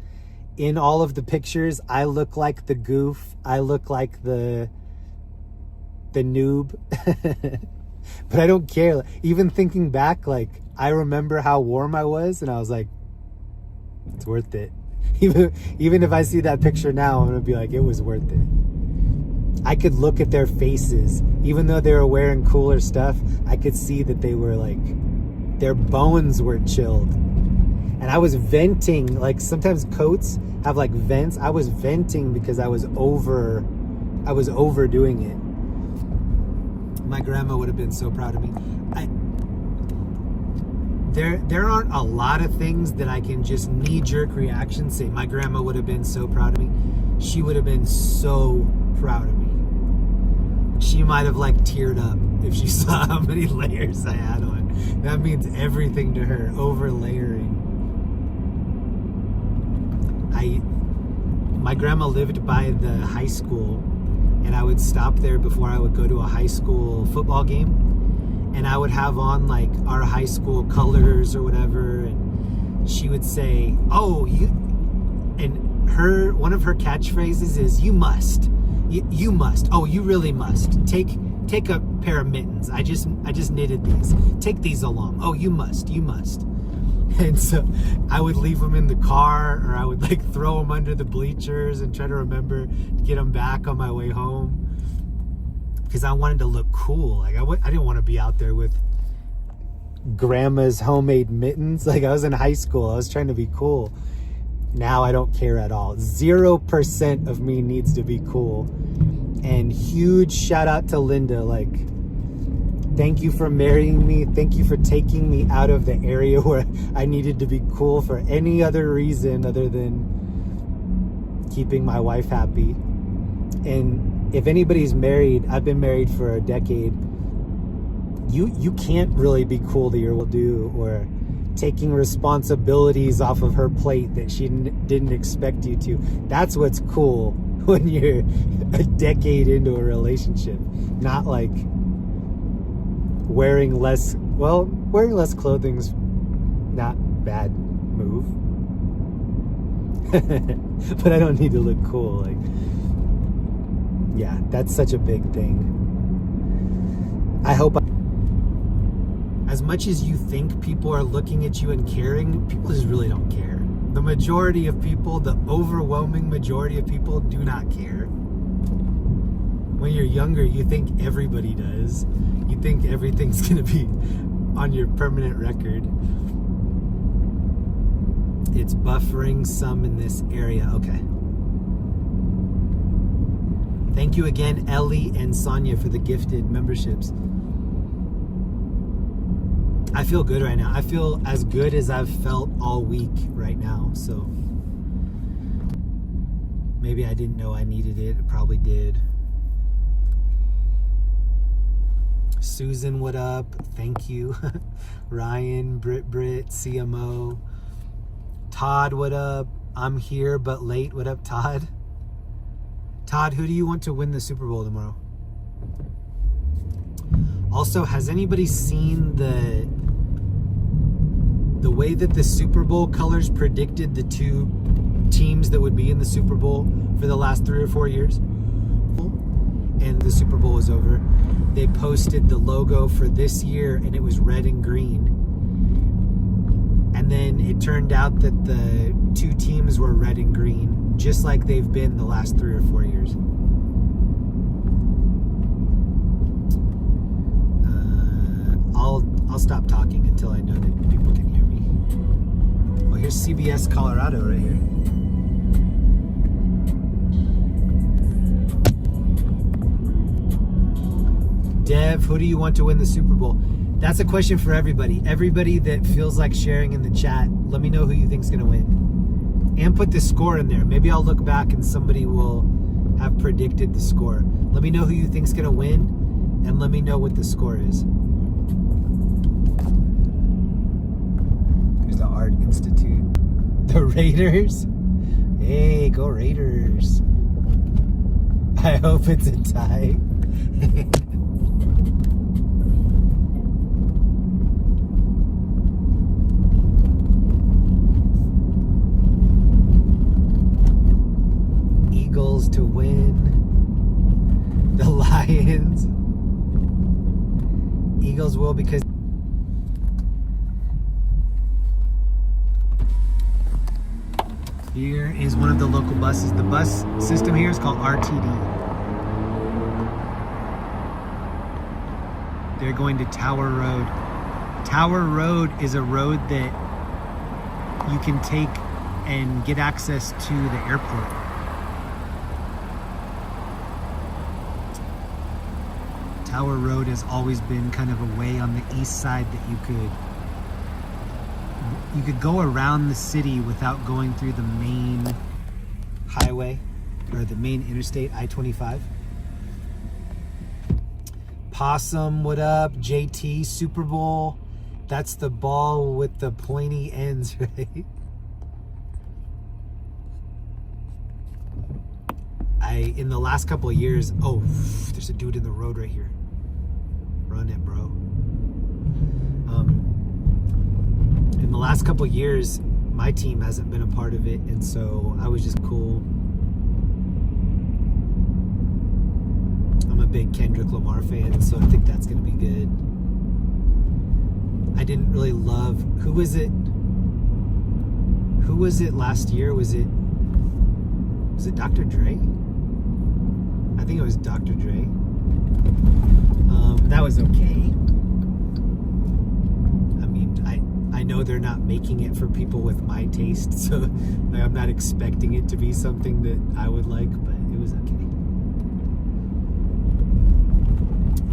In all of the pictures, I look like the goof. I look like the noob. But I don't care. Even thinking back, like, I remember how warm I was, and I was like, it's worth it. Even if I see that picture now, I'm gonna be like, it was worth it. I could look at their faces. Even though they were wearing cooler stuff, I could see that they were like, their bones were chilled. And I was venting. Like, sometimes coats have like vents. I was venting because I was overdoing it. My grandma would have been so proud of me. There aren't a lot of things that I can just knee-jerk reaction say, my grandma would have been so proud of me. She would have been so proud of me. She might have like teared up if she saw how many layers I had on. That means everything to her. Over layering. My grandma lived by the high school, and I would stop there before I would go to a high school football game, and I would have on like our high school colors or whatever, and she would say, "Oh, you," and one of her catchphrases is, "You must. You must. Oh, you really must. Take a pair of mittens. I just knitted these. Take these along. Oh, you must. You must." And so I would leave them in the car, or I would like throw them under the bleachers and try to remember to get them back on my way home, because I wanted to look cool. Like, I didn't want to be out there with grandma's homemade mittens. Like, I was in high school. I was trying to be cool. Now I don't care at all. 0% of me needs to be cool. And huge shout out to Linda. Like, thank you for marrying me. Thank you for taking me out of the area where I needed to be cool for any other reason other than keeping my wife happy. And if anybody's married, I've been married for a decade. You can't really be cool to your will do, or taking responsibilities off of her plate that she didn't expect you to. That's what's cool when you're a decade into a relationship. Not like wearing less clothing's not bad move. But I don't need to look cool. Like, yeah, that's such a big thing. I hope as much as you think people are looking at you and caring, people just really don't care. The majority of people, the overwhelming majority of people, do not care. When you're younger, you think everybody does. You think everything's gonna be on your permanent record. It's buffering some in this area. Okay. Thank you again, Ellie and Sonia, for the gifted memberships. I feel good right now. I feel as good as I've felt all week right now. So maybe I didn't know I needed it. I probably did. Susan, what up? Thank you. Ryan, Brit, CMO. Todd, what up? I'm here but late. What up, Todd? Todd, who do you want to win the Super Bowl tomorrow? Also, has anybody seen the way that the Super Bowl colors predicted the two teams that would be in the Super Bowl for the last 3 or 4 years? And the Super Bowl was over. They posted the logo for this year and it was red and green. And then it turned out that the two teams were red and green, just like they've been the last 3 or 4 years. I'll stop talking until I know that people can hear me. Well, here's CBS Colorado right here. Dev, who do you want to win the Super Bowl? That's a question for everybody. Everybody that feels like sharing in the chat, let me know who you think's going to win. And put the score in there. Maybe I'll look back and somebody will have predicted the score. Let me know who you think's going to win and let me know what the score is. There's the Art Institute. The Raiders? Hey, go Raiders. I hope it's a tie. Eagles to win. The Lions. Eagles will because here is one of the local buses. The bus system here is called RTD. They're going to Tower Road. Tower Road is a road that you can take and get access to the airport. Tower Road has always been kind of a way on the east side that you could go around the city without going through the main highway or the main interstate, I-25. Possum, what up? JT, Super Bowl. That's the ball with the pointy ends, right? In the last couple of years, oh, there's a dude in the road right here. Run it, bro. In the last couple of years, my team hasn't been a part of it, and so I was just cool. I'm a big Kendrick Lamar fan, so I think that's going to be good. I didn't really love... Who was it last year? Was it Dr. Dre? I think it was Dr. Dre. That was okay. I mean, I know they're not making it for people with my taste, so I'm not expecting it to be something that I would like, but it was okay.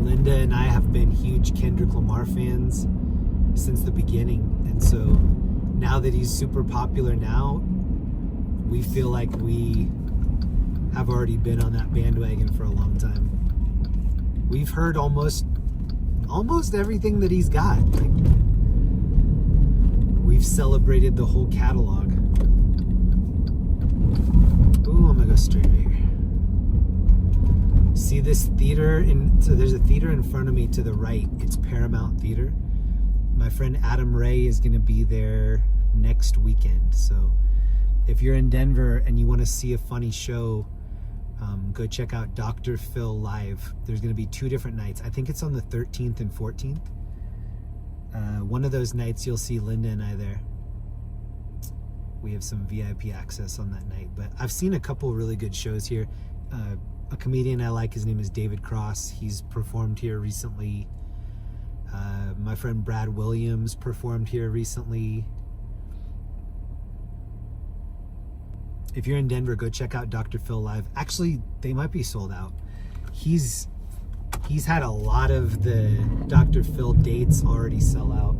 Linda and I have been huge Kendrick Lamar fans since the beginning, and so now that he's super popular now, we feel like we have already been on that bandwagon for a long time. We've heard almost everything that he's got. Like, we've celebrated the whole catalog. Ooh, I'm gonna go straight right here. See this theater? So there's a theater in front of me to the right. It's Paramount Theater. My friend Adam Ray is gonna be there next weekend. So if you're in Denver and you want to see a funny show, go check out Dr. Phil Live. There's going to be 2 different nights. I think it's on the 13th and 14th. One of those nights you'll see Linda and I there. We have some VIP access on that night. But I've seen a couple really good shows here. A comedian I like, his name is David Cross. He's performed here recently. My friend Brad Williams performed here recently. If you're in Denver, go check out Dr. Phil Live. Actually, they might be sold out. He's had a lot of the Dr. Phil dates already sell out.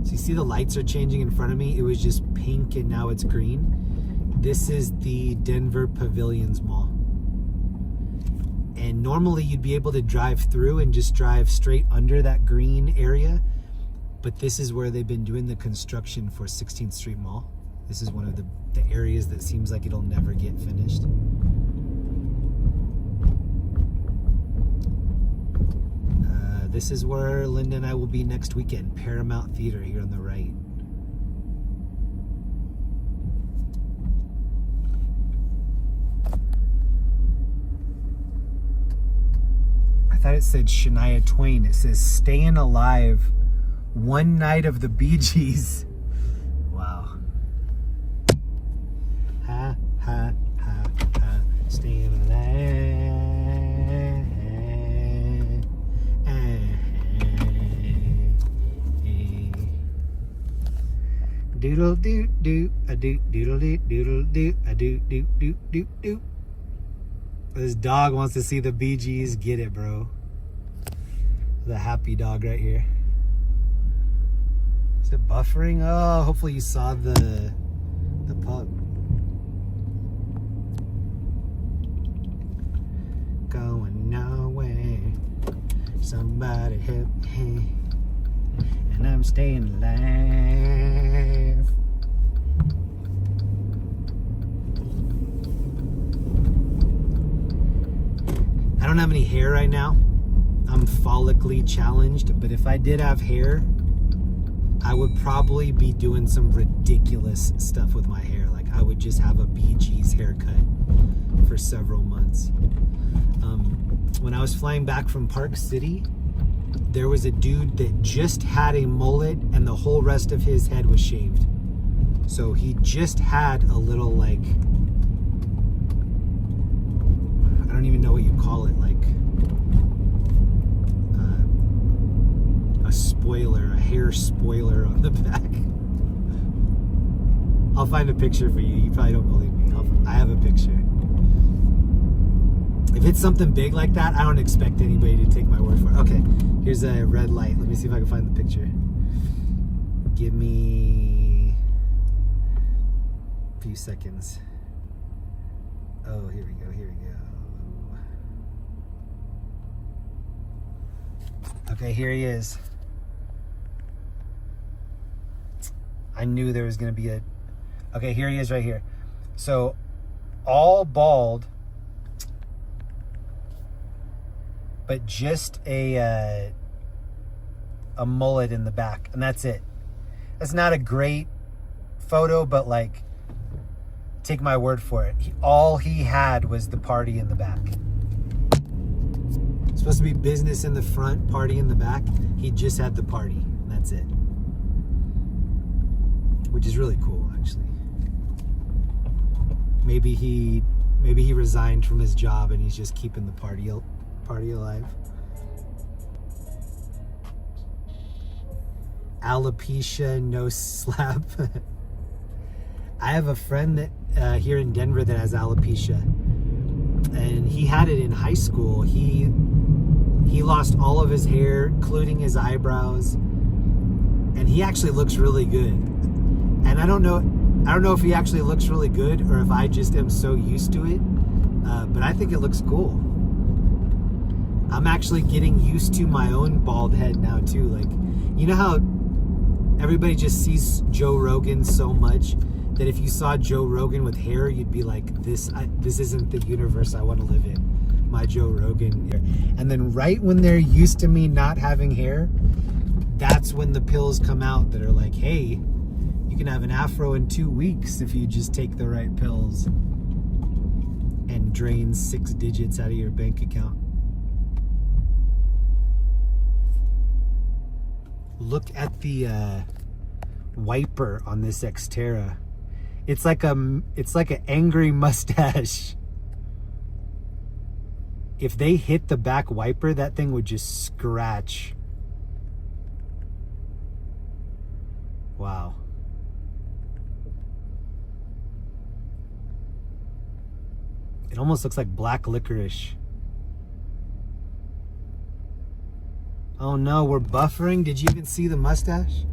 So you see the lights are changing in front of me? It was just pink and now it's green. This is the Denver Pavilions Mall. And normally you'd be able to drive through and just drive straight under that green area. But this is where they've been doing the construction for 16th Street Mall. This is one of the areas that seems like it'll never get finished. This is where Linda and I will be next weekend. Paramount Theater here on the right. I thought it said Shania Twain. It says Staying Alive, One Night of the Bee Gees. Wow. Ha, ha, ha, ha. Staying alive. Doodle doo doo a doo doodle doo doodle doo a doo doo doo doo doo. This dog wants to see the Bee Gees. Get it, bro. The happy dog right here. Is it buffering? Oh, hopefully you saw the pup. Going nowhere. Somebody help me. And I'm staying alive. I don't have any hair right now. I'm follically challenged, but if I did have hair, I would probably be doing some ridiculous stuff with my hair. Like I would just have a Bee Gees haircut for several months. When I was flying back from Park City, there was a dude that just had a mullet and the whole rest of his head was shaved. So he just had a little, like, I don't even know what you call it, like a spoiler, a hair spoiler on the back. I'll find a picture for you. You probably don't believe me. I have a picture. If it's something big like that, I don't expect anybody to take my word for it. Okay, here's a red light. Let me see if I can find the picture. Give me a few seconds. Oh, here we go, here we go. Okay, here he is. I knew there was gonna be a... Okay, here he is right here. So, all bald, but just a mullet in the back, and that's it. That's not a great photo, but like, take my word for it. All he had was the party in the back. It's supposed to be business in the front, party in the back. He just had the party, and that's it. Which is really cool, actually. Maybe he resigned from his job and he's just keeping the party alive. Alopecia, no slap. I have a friend that here in Denver that has alopecia, and he had it in high school. He lost all of his hair, including his eyebrows, and he actually looks really good. And I don't know if he actually looks really good or if I just am so used to it, but I think it looks cool. I'm actually getting used to my own bald head now too. Like, you know how everybody just sees Joe Rogan so much that if you saw Joe Rogan with hair, you'd be like, this isn't the universe I want to live in. My Joe Rogan hair. And then right when they're used to me not having hair, that's when the pills come out that are like, hey, you can have an afro in 2 weeks if you just take the right pills and drain 6 digits out of your bank account. Look at the wiper on this Xterra. It's like an angry mustache. If they hit the back wiper, that thing would just scratch. Wow. It almost looks like black licorice. Oh no, we're buffering. Did you even see the mustache?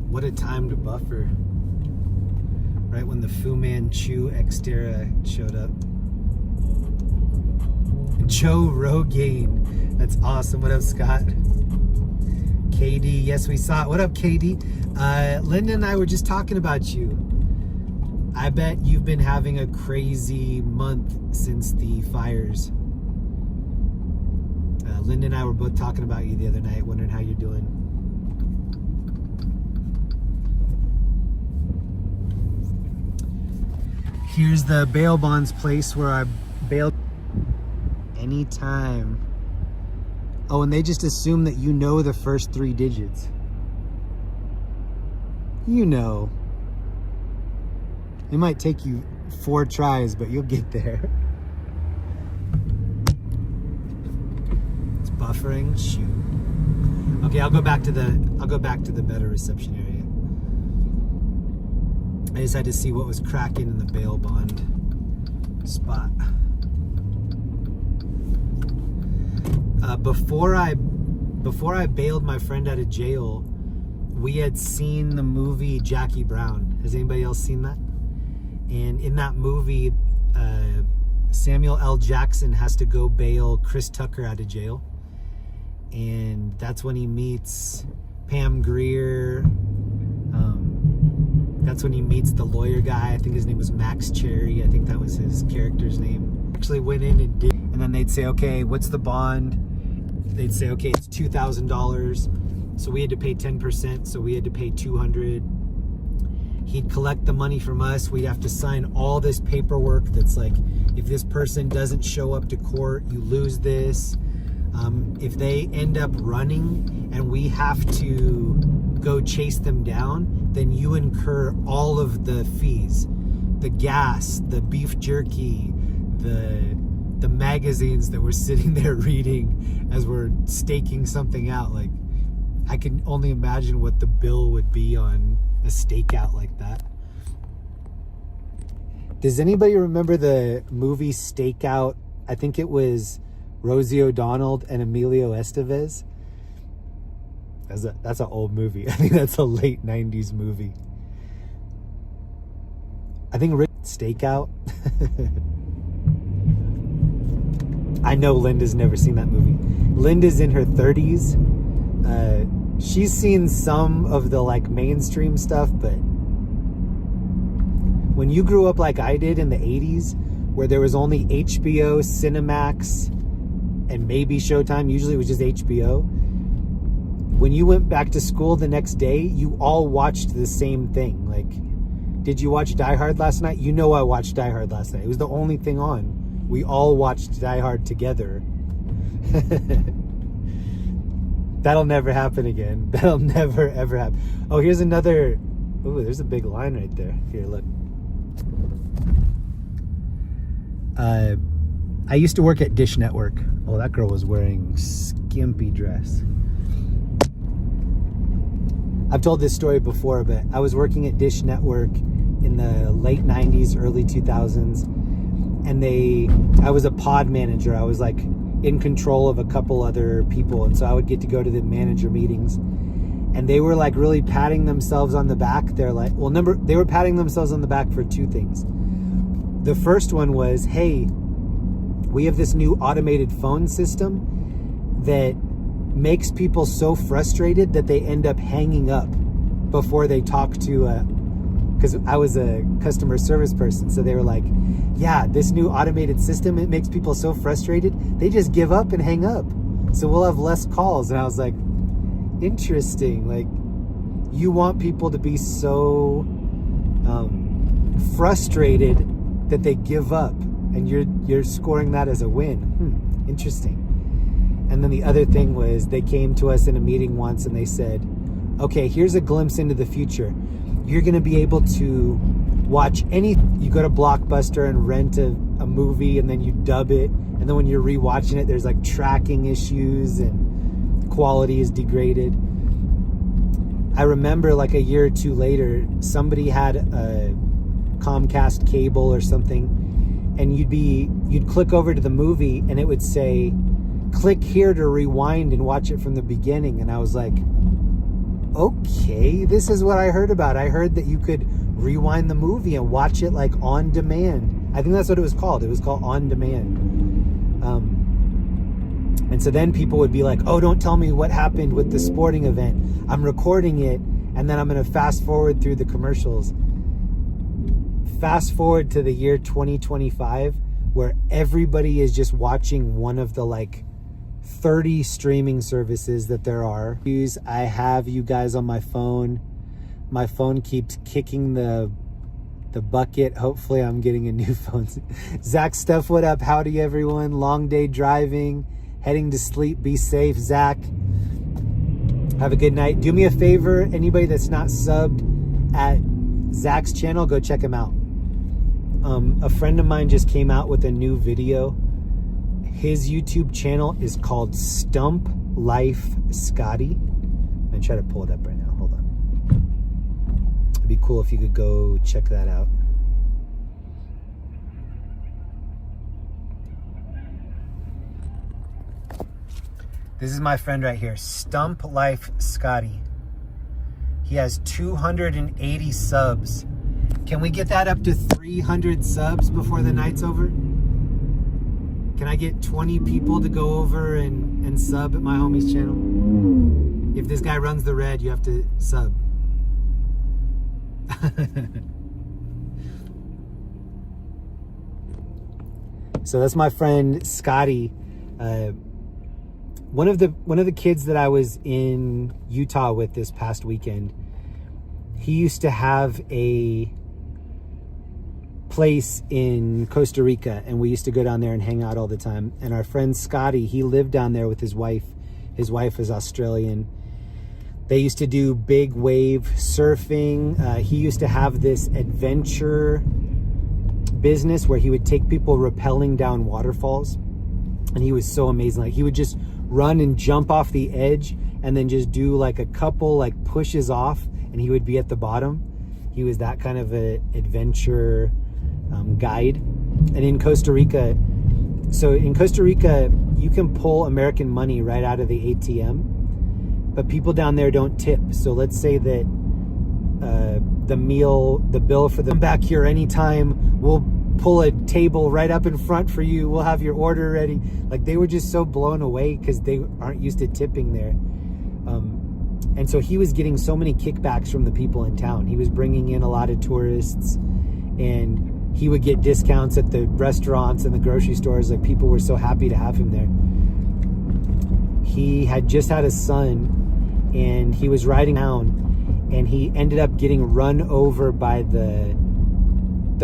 What a time to buffer. right when the Fu Manchu Xterra showed up. Joe Rogaine, that's awesome. What up, Scott? KD, yes, we saw it. What up, KD? Linda and I were just talking about you. I bet you've been having a crazy month since the fires. Linda and I were both talking about you the other night, wondering how you're doing. Here's the bail bonds place where I bailed anytime. Oh, and they just assume that you know the first 3 digits. You know. It might take you 4 tries, but you'll get there. It's buffering. Shoot. Okay, I'll go back to the better reception area. I just had to see what was cracking in the bail bond spot. Before I bailed my friend out of jail, we had seen the movie Jackie Brown. Has anybody else seen that? And in that movie, Samuel L. Jackson has to go bail Chris Tucker out of jail. And that's when he meets Pam Grier. That's when he meets the lawyer guy. I think his name was Max Cherry. I think that was his character's name. Actually went in and did. And then they'd say, okay, what's the bond? They'd say, okay, it's $2,000. So we had to pay 10%. So we had to pay $200. He'd collect the money from us. We'd have to sign all this paperwork that's like, if this person doesn't show up to court, you lose this. If they end up running and we have to go chase them down, then you incur all of the fees. The gas, the beef jerky, the magazines that we're sitting there reading as we're staking something out. Like, I can only imagine what the bill would be on a stakeout like that. Does anybody remember the movie Stakeout? I think it was Rosie O'Donnell and Emilio Estevez. That's an old movie. I think that's a late 90s movie. I think Stakeout. I know Linda's never seen that movie. Linda's in her 30s. She's seen some of the like mainstream stuff, but when you grew up like I did in the 80s, where there was only HBO, Cinemax, and maybe Showtime, usually it was just HBO. When you went back to school the next day, you all watched the same thing. Like, did you watch Die Hard last night? You know I watched Die Hard last night. It was the only thing on. We all watched Die Hard together. That'll never happen again. That'll never, ever happen. Oh, here's another. Ooh, there's a big line right there. Here, look. I used to work at Dish Network. Oh, that girl was wearing skimpy dress. I've told this story before, but I was working at Dish Network in the late 90s, early 2000s. And I was a pod manager. I was like in control of a couple other people. And so I would get to go to the manager meetings. And they were like really patting themselves on the back. They're like, they were patting themselves on the back for 2 things. The first one was, hey, we have this new automated phone system that makes people so frustrated that they end up hanging up before they talk to because I was a customer service person. So they were like, yeah, this new automated system, it makes people so frustrated, they just give up and hang up. So we'll have less calls. And I was like, interesting. Like, you want people to be so frustrated that they give up, and you're scoring that as a win. Interesting. And then the other thing was, they came to us in a meeting once and they said, okay, here's a glimpse into the future. You're going to be able to watch you go to Blockbuster and rent a movie, and then you dub it, and then when you're rewatching it, there's like tracking issues and quality is degraded. I remember like a year or 2 later, somebody had a Comcast cable or something, and you'd click over to the movie and it would say, click here to rewind and watch it from the beginning. And I was like, okay, this is what I heard about. I heard that you could rewind the movie and watch it like on demand. I think that's what it was called. It was called On Demand. And so then people would be like, oh, don't tell me what happened with the sporting event. I'm recording it, and then I'm going to fast forward through the commercials. Fast forward to the year 2025, where everybody is just watching one of the like 30 streaming services that there are. I have you guys on my phone. My phone keeps kicking the bucket. Hopefully I'm getting a new phone. Zach Stuff, what up? Howdy everyone. Long day driving, heading to sleep. Be safe, Zach. Have a good night. Do me a favor, anybody that's not subbed at Zach's channel, go check him out. A friend of mine just came out with a new video. His YouTube channel is called Stump Life Scotty. I'm gonna try to pull it up right now. Hold on. It'd be cool if you could go check that out. This is my friend right here, Stump Life Scotty. He has 280 subs. Can we get that up to 300 subs before the night's over? Can I get 20 people to go over and sub at my homie's channel? If this guy runs the red, you have to sub. So that's my friend Scotty. One of the kids that I was in Utah with this past weekend, he used to have a place in Costa Rica, and we used to go down there and hang out all the time. And our friend Scotty, he lived down there with his wife. His wife is Australian. They used to do big wave surfing. He used to have this adventure business where he would take people rappelling down waterfalls. And he was so amazing. Like, he would just run and jump off the edge and then just do like a couple like pushes off, and he would be at the bottom. He was that kind of an adventure guide. And in Costa Rica, you can pull American money right out of the ATM, but people down there don't tip. So let's say that the bill for them back here anytime, we'll pull a table right up in front for you, we'll have your order ready. Like, they were just so blown away because they aren't used to tipping there. And so he was getting so many kickbacks from the people in town. He was bringing in a lot of tourists, and he would get discounts at the restaurants and the grocery stores. Like, people were so happy to have him there. He had just had a son, and he was riding down, and he ended up getting run over by the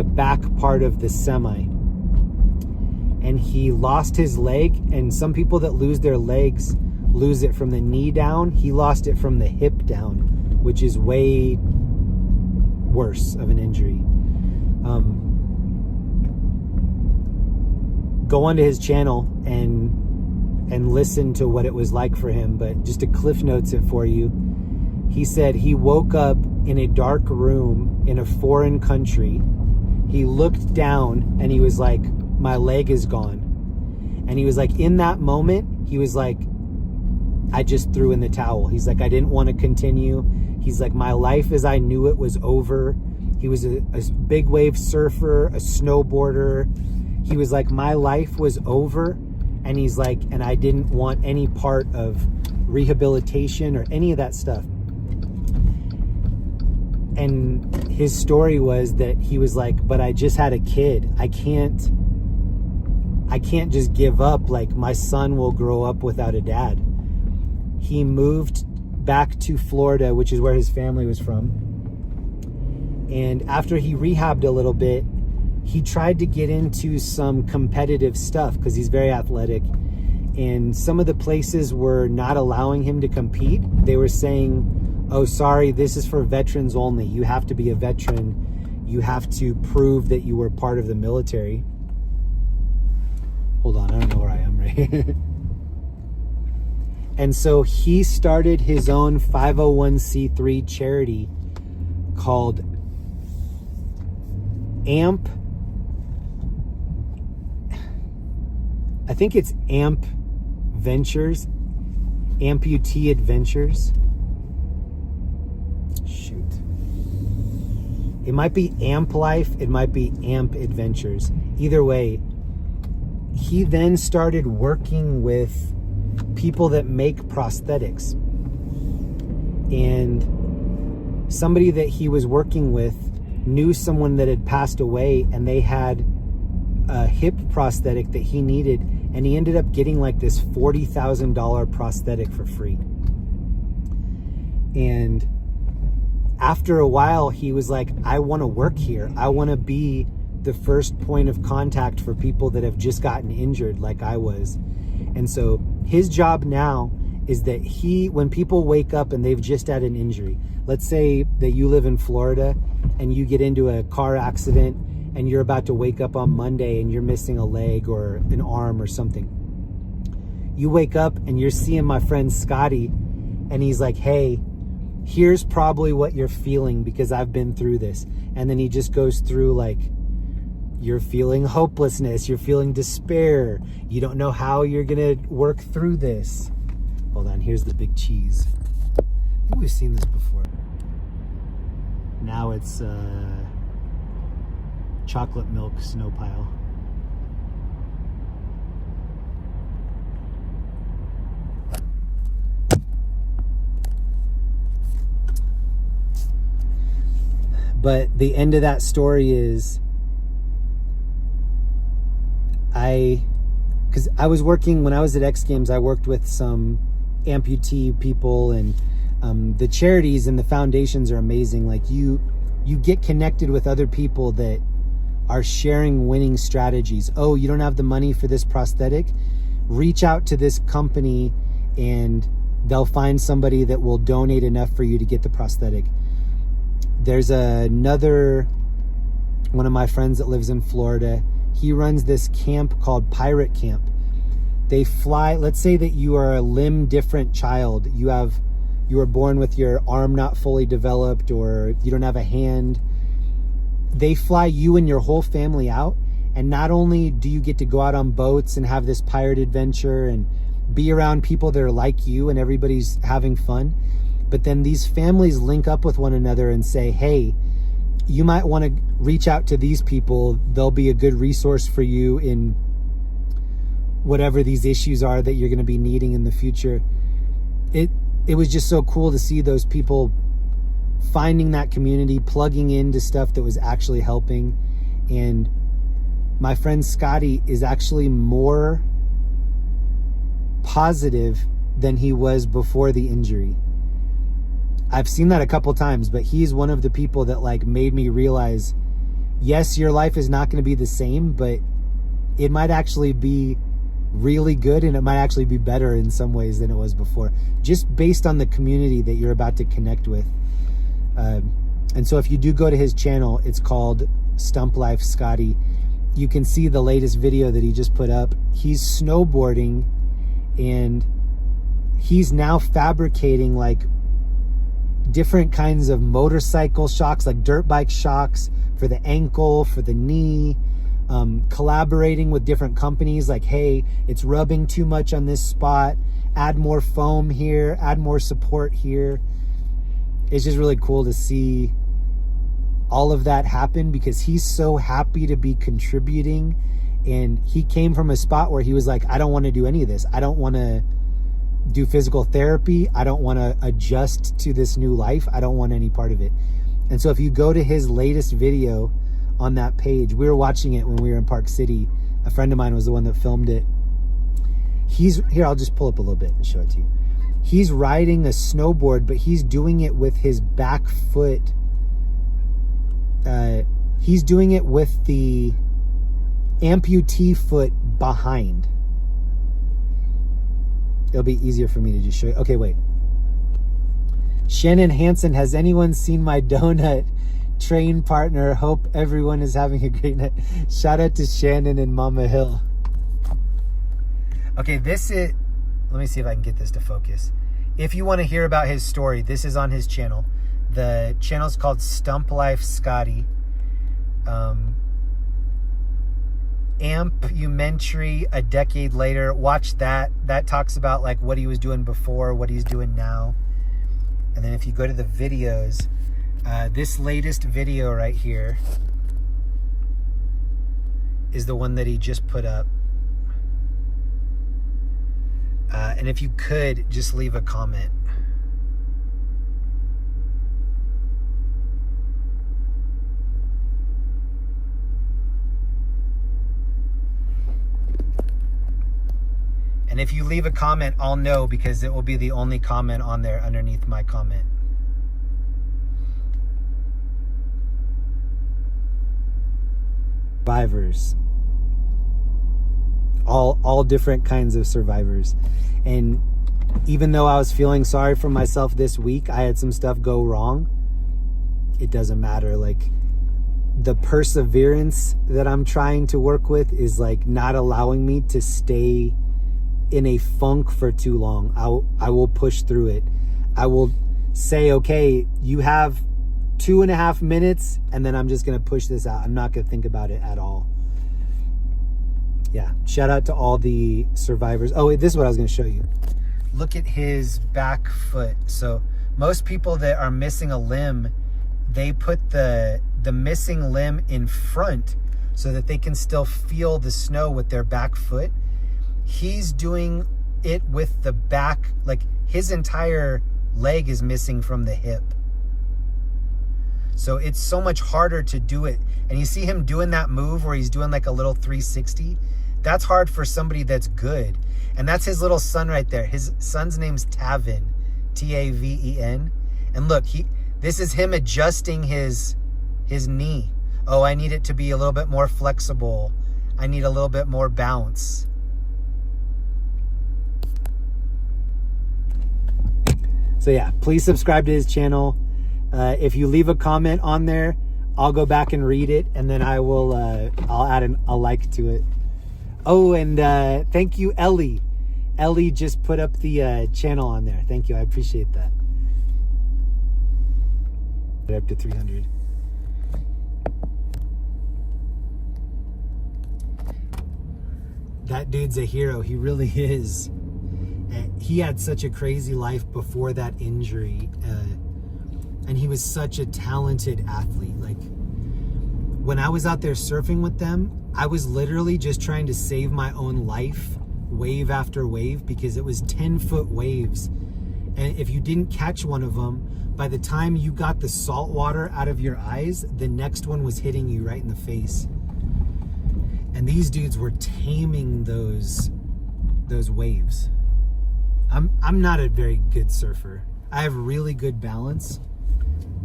back part of the semi, and he lost his leg. And some people that lose their legs lose it from the knee down. He lost it from the hip down, which is way worse of an injury. Go onto his channel and listen to what it was like for him. But just to cliff notes it for you, he said he woke up in a dark room in a foreign country. He looked down and he was like, my leg is gone. And he was like, in that moment, he was like, I just threw in the towel. He's like, I didn't want to continue. He's like, my life as I knew it was over. He was a big wave surfer, a snowboarder. He was like, my life was over. And he's like, and I didn't want any part of rehabilitation or any of that stuff. And his story was that he was like, but I just had a kid. I can't just give up. Like, my son will grow up without a dad. He moved back to Florida, which is where his family was from. And after he rehabbed a little bit, he tried to get into some competitive stuff because he's very athletic. And some of the places were not allowing him to compete. They were saying, oh, sorry, this is for veterans only. You have to be a veteran. You have to prove that you were part of the military. Hold on, I don't know where I am right here. And so he started his own 501c3 charity called AMP. I think it's AMP Ventures, Amputee Adventures. Shoot. It might be Amp Life, it might be Amp Adventures. Either way, he then started working with people that make prosthetics. And somebody that he was working with knew someone that had passed away, and they had a hip prosthetic that he needed, and he ended up getting like this $40,000 prosthetic for free. And after a while, he was like, I want to work here. I want to be the first point of contact for people that have just gotten injured like I was. And so his job now is that when people wake up and they've just had an injury, let's say that you live in Florida and you get into a car accident and you're about to wake up on Monday and you're missing a leg or an arm or something. You wake up and you're seeing my friend Scotty, and he's like, hey, here's probably what you're feeling because I've been through this. And then he just goes through like, you're feeling hopelessness, you're feeling despair, you don't know how you're gonna work through this. Hold on, here's the big cheese. I think we've seen this before. Now it's chocolate milk snow pile. But the end of that story is because I was working, when I was at X Games, I worked with some amputee people, and the charities and the foundations are amazing. Like you get connected with other people that are sharing winning strategies. Oh, you don't have the money for this prosthetic? Reach out to this company and they'll find somebody that will donate enough for you to get the prosthetic. There's another one of my friends that lives in Florida. He runs this camp called Pirate Camp. They fly, let's say that you are a limb different child. You were born with your arm not fully developed, or you don't have a hand. They fly you and your whole family out, and not only do you get to go out on boats and have this pirate adventure and be around people that are like you and everybody's having fun, but then these families link up with one another and say, hey, you might want to reach out to these people. They'll be a good resource for you in whatever these issues are that you're going to be needing in the future. It was just so cool to see those people finding that community, plugging into stuff that was actually helping. And my friend Scotty is actually more positive than he was before the injury. I've seen that a couple times, but he's one of the people that like made me realize, yes, your life is not going to be the same, but it might actually be really good, and it might actually be better in some ways than it was before, just based on the community that you're about to connect with. And so if you do go to his channel, it's called Stump Life Scotty. You can see the latest video that he just put up. He's snowboarding, and he's now fabricating like different kinds of motorcycle shocks, like dirt bike shocks for the ankle, for the knee, collaborating with different companies like, hey, it's rubbing too much on this spot, add more foam here, add more support here. It's just really cool to see all of that happen, because he's so happy to be contributing. And he came from a spot where he was like, I don't want to do any of this. I don't want to do physical therapy. I don't want to adjust to this new life. I don't want any part of it. And so if you go to his latest video on that page, we were watching it when we were in Park City. A friend of mine was the one that filmed it. Here, I'll just pull up a little bit and show it to you. He's riding a snowboard, but he's doing it with his back foot. He's doing it with the amputee foot behind. It'll be easier for me to just show you. Okay, wait. Shannon Hansen, has anyone seen my donut train partner? Hope everyone is having a great night. Shout out to Shannon and Mama Hill. Okay, let me see if I can get this to focus. If you want to hear about his story, this is on his channel. The channel is called Stump Life Scotty. Ampumentary, a decade later. Watch that. That talks about like what he was doing before, what he's doing now. And then if you go to the videos, This latest video right here is the one that he just put up. And if you could, just leave a comment. And if you leave a comment, I'll know, because it will be the only comment on there underneath my comment. Survivors. All different kinds of survivors. And even though I was feeling sorry for myself this week, I had some stuff go wrong. It doesn't matter. Like, the perseverance that I'm trying to work with is like not allowing me to stay in a funk for too long. I will push through it. I will say, okay, you have 2.5 minutes, and then I'm just gonna push this out. I'm not gonna think about it at all. Yeah, shout out to all the survivors. Oh wait, this is what I was gonna show you. Look at his back foot. So most people that are missing a limb, they put the missing limb in front so that they can still feel the snow with their back foot. He's doing it with the back, like his entire leg is missing from the hip. So it's so much harder to do it. And you see him doing that move where he's doing like a little 360. That's hard for somebody that's good. And that's his little son right there. His son's name's Taven, Taven. And look, this is him adjusting his knee. Oh, I need it to be a little bit more flexible. I need a little bit more bounce. So yeah, please subscribe to his channel. If you leave a comment on there, I'll go back and read it, and then I'll add a like to it. Oh, and thank you, Ellie. Ellie just put up the channel on there. Thank you, I appreciate that. Get up to 300. That dude's a hero. He really is. He had such a crazy life before that injury, and he was such a talented athlete. Like, when I was out there surfing with them, I was literally just trying to save my own life, wave after wave, because it was 10-foot waves. And if you didn't catch one of them, by the time you got the salt water out of your eyes, the next one was hitting you right in the face. And these dudes were taming those waves. I'm not a very good surfer. I have really good balance.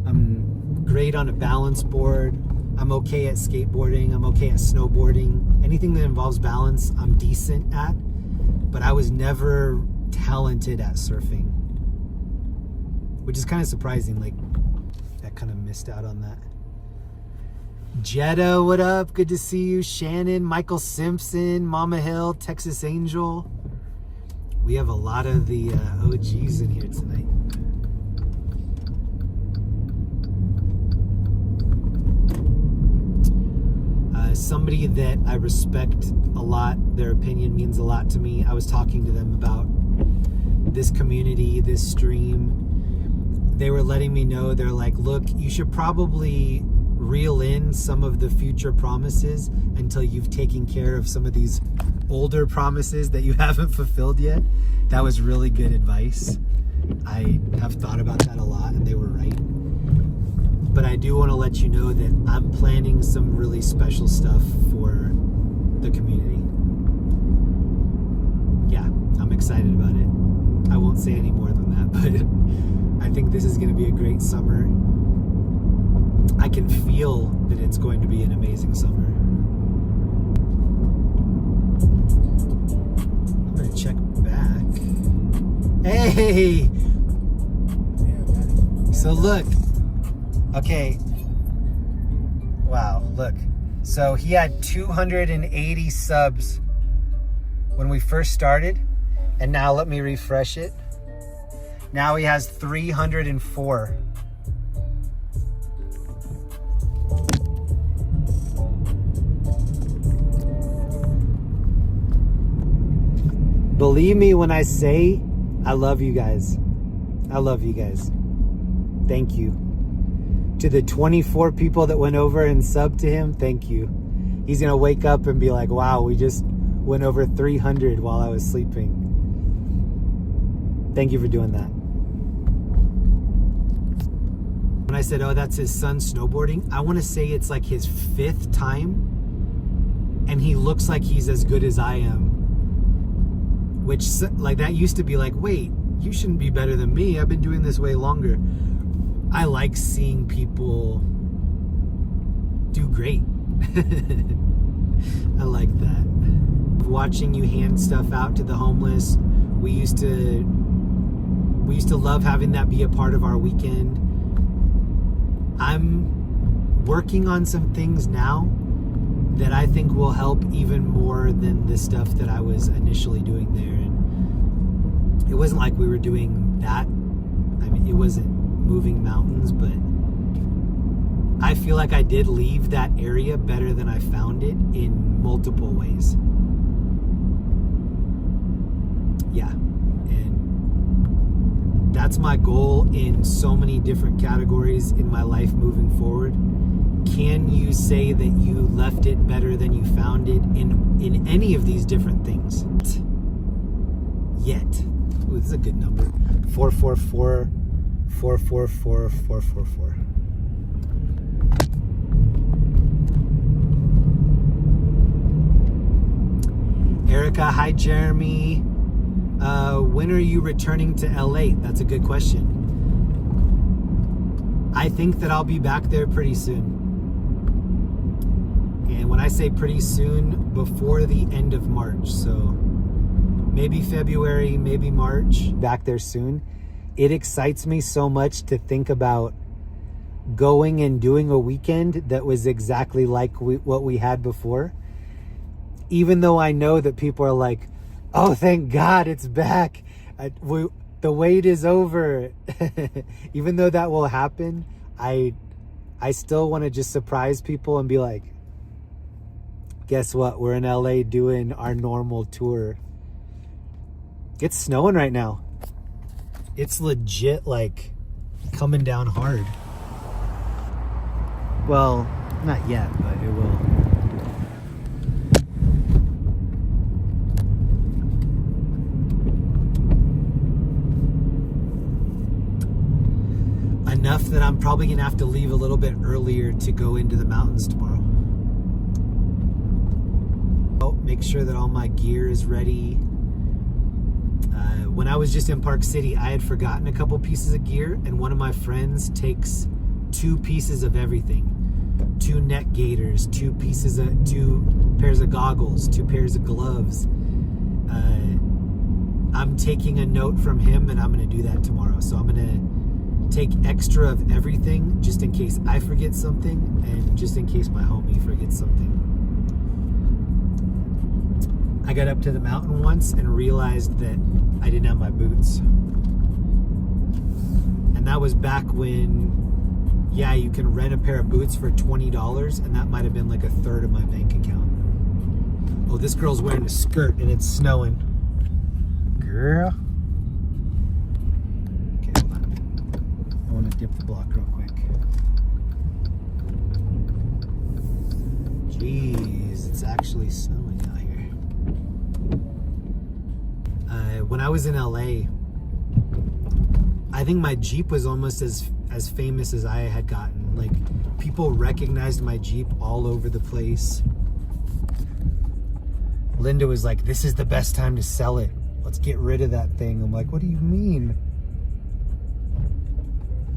I'm great on a balance board. I'm okay at skateboarding. I'm okay at snowboarding. Anything that involves balance, I'm decent at. But I was never talented at surfing, which is kind of surprising. Like, I kind of missed out on that. Jetta, what up? Good to see you. Shannon, Michael Simpson, Mama Hill, Texas Angel. We have a lot of the OGs in here tonight. Somebody that I respect a lot, their opinion means a lot to me. I was talking to them about this community, this stream. They were letting me know, they're like, look, you should probably reel in some of the future promises until you've taken care of some of these older promises that you haven't fulfilled yet. That was really good advice. I have thought about that a lot, and they were right. But I do want to let you know that I'm planning some really special stuff for the community. Yeah, I'm excited about it. I won't say any more than that, but I think this is going to be a great summer. I can feel that it's going to be an amazing summer. I'm going to check back. Hey! So look. Okay. Wow, look. So he had 280 subs when we first started, and now let me refresh it. Now he has 304. Believe me when I say I love you guys. I love you guys. Thank you. To the 24 people that went over and subbed to him, thank you. He's gonna wake up and be like, wow, we just went over 300 while I was sleeping. Thank you for doing that. When I said, oh, that's his son snowboarding, I want to say it's like his 5th time, and he looks like he's as good as I am. Which, like, that used to be like, wait, you shouldn't be better than me. I've been doing this way longer. I like seeing people do great. I like that. Watching you hand stuff out to the homeless. We used to love having that be a part of our weekend. I'm working on some things now that I think will help even more than the stuff that I was initially doing there. And it wasn't like we were doing that. I mean, it wasn't moving mountains, but I feel like I did leave that area better than I found it in multiple ways. Yeah. And that's my goal in so many different categories in my life moving forward. Can you say that you left it better than you found it in any of these different things? Yet. Ooh, this is a good number. 444 444 444. Erica, hi Jeremy. When are you returning to LA? That's a good question. I think that I'll be back there pretty soon. And when I say pretty soon, before the end of March. So maybe February, maybe March. Back there soon. It excites me so much to think about going and doing a weekend that was exactly like what we had before. Even though I know that people are like, oh, thank God it's back. The wait is over. Even though that will happen, I still want to just surprise people and be like, guess what? We're in LA doing our normal tour. It's snowing right now. It's legit like coming down hard. Well, not yet, but it will. Enough that I'm probably gonna have to leave a little bit earlier to go into the mountains tomorrow. Oh, make sure that all my gear is ready. When I was just in Park City, I had forgotten a couple pieces of gear, and one of my friends takes 2 pieces of everything. 2 neck gaiters, 2 pairs of goggles, 2 pairs of gloves. I'm taking a note from him, and I'm gonna do that tomorrow. So I'm gonna take extra of everything just in case I forget something and just in case my homie forgets something. I got up to the mountain once and realized that I didn't have my boots. And that was back when, yeah, you can rent a pair of boots for $20, and that might have been like a third of my bank account. Oh, this girl's wearing a skirt and it's snowing. Girl. Okay, hold on. I want to dip the block real quick. Jeez, it's actually snowing out here. When I was in LA, I think my Jeep was almost as famous as I had gotten. Like, people recognized my Jeep all over the place. Linda was like, this is the best time to sell it. Let's get rid of that thing. I'm like, what do you mean?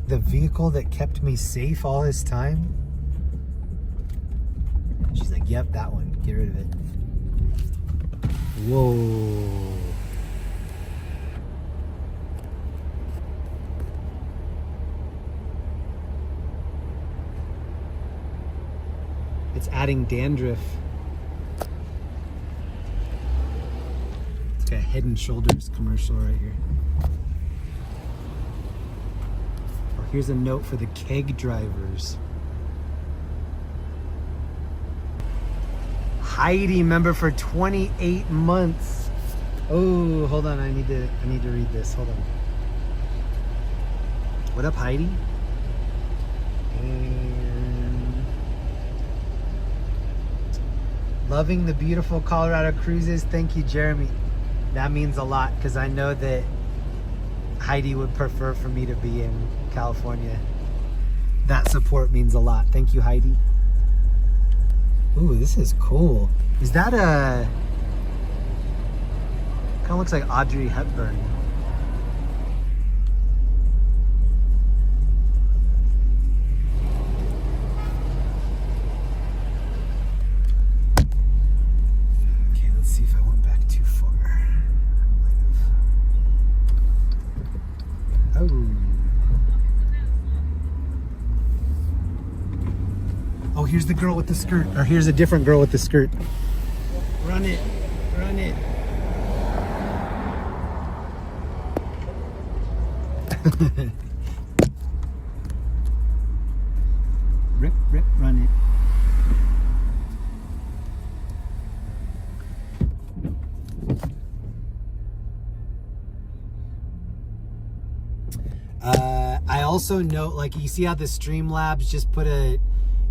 The vehicle that kept me safe all this time? She's like, yep, that one. Get rid of it. Whoa. It's adding dandruff. It's got a Head and Shoulders commercial right here. Oh, here's a note for the keg drivers. Heidi, member for 28 months. Oh, hold on. I need to read this. Hold on. What up, Heidi? And loving the beautiful Colorado cruises. Thank you, Jeremy. That means a lot because I know that Heidi would prefer for me to be in California. That support means a lot. Thank you, Heidi. Ooh, this is cool. Is that a... Kind of looks like Audrey Hepburn. Okay, let's see if I went back too far. I might have. Oh. Oh, here's the girl with the skirt. Or here's a different girl with the skirt. Run it. Run it. Rip, rip, run it. I also note, like, you see how the Streamlabs just put a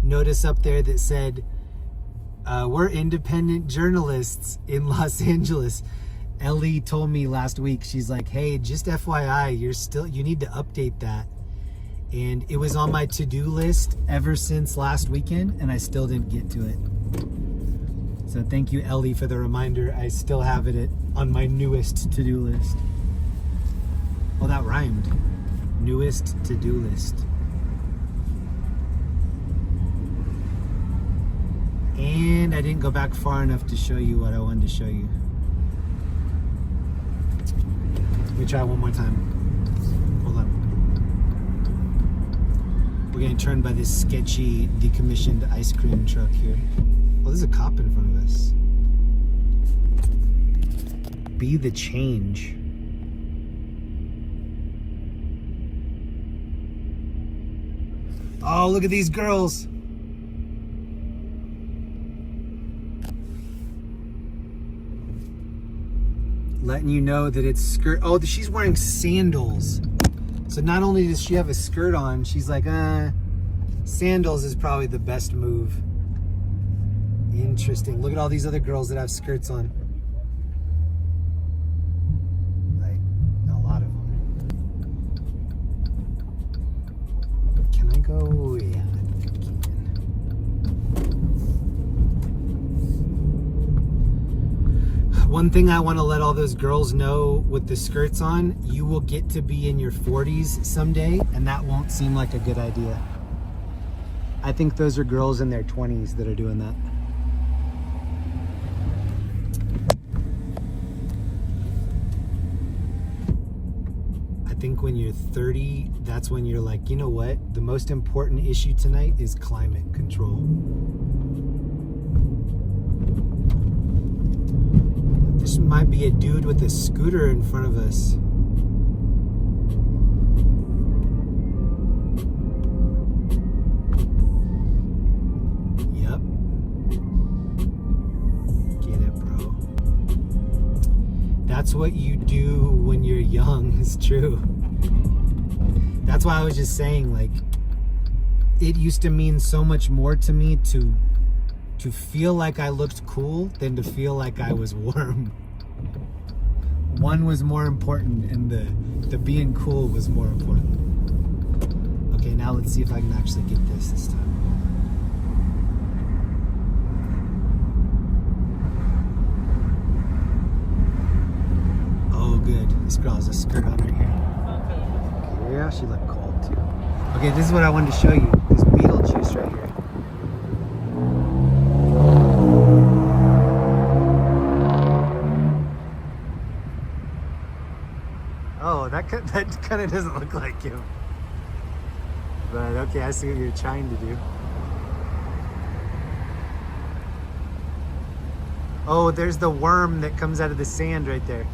notice up there that said, we're independent journalists in Los Angeles. Ellie told me last week, she's like, hey, just FYI, you need to update that. And it was on my to-do list ever since last weekend, and I still didn't get to it. So thank you, Ellie, for the reminder. I still have it on my newest to-do list. Oh, that rhymed. Newest to-do list. And I didn't go back far enough to show you what I wanted to show you. Let me try one more time. Hold on. We're getting turned by this sketchy, decommissioned ice cream truck here. Oh, there's a cop in front of us. Be the change. Oh, look at these girls. Letting you know that it's skirt. Oh, she's wearing sandals. So not only does she have a skirt on, she's like, sandals is probably the best move. Interesting. Look at all these other girls that have skirts on. Like, a lot of them. Can I go? Yeah, I think I can. One thing I want to let all those girls know with the skirts on, you will get to be in your 40s someday, and that won't seem like a good idea. I think those are girls in their 20s that are doing that. I think when you're 30, that's when you're like, you know what? The most important issue tonight is climate control. This might be a dude with a scooter in front of us. Yep. Get it, bro. That's what you do when you're young, it's true. That's why I was just saying, like, it used to mean so much more to me to feel like I looked cool than to feel like I was warm. One was more important, and the being cool was more important. Okay, now let's see if I can actually get this time. Oh, good. This girl has a skirt on right here. Yeah, she looked cold too. Okay, this is what I wanted to show you. This Beetlejuice right here. Oh, that kind of doesn't look like him. But okay, I see what you're trying to do. Oh, there's the worm that comes out of the sand right there.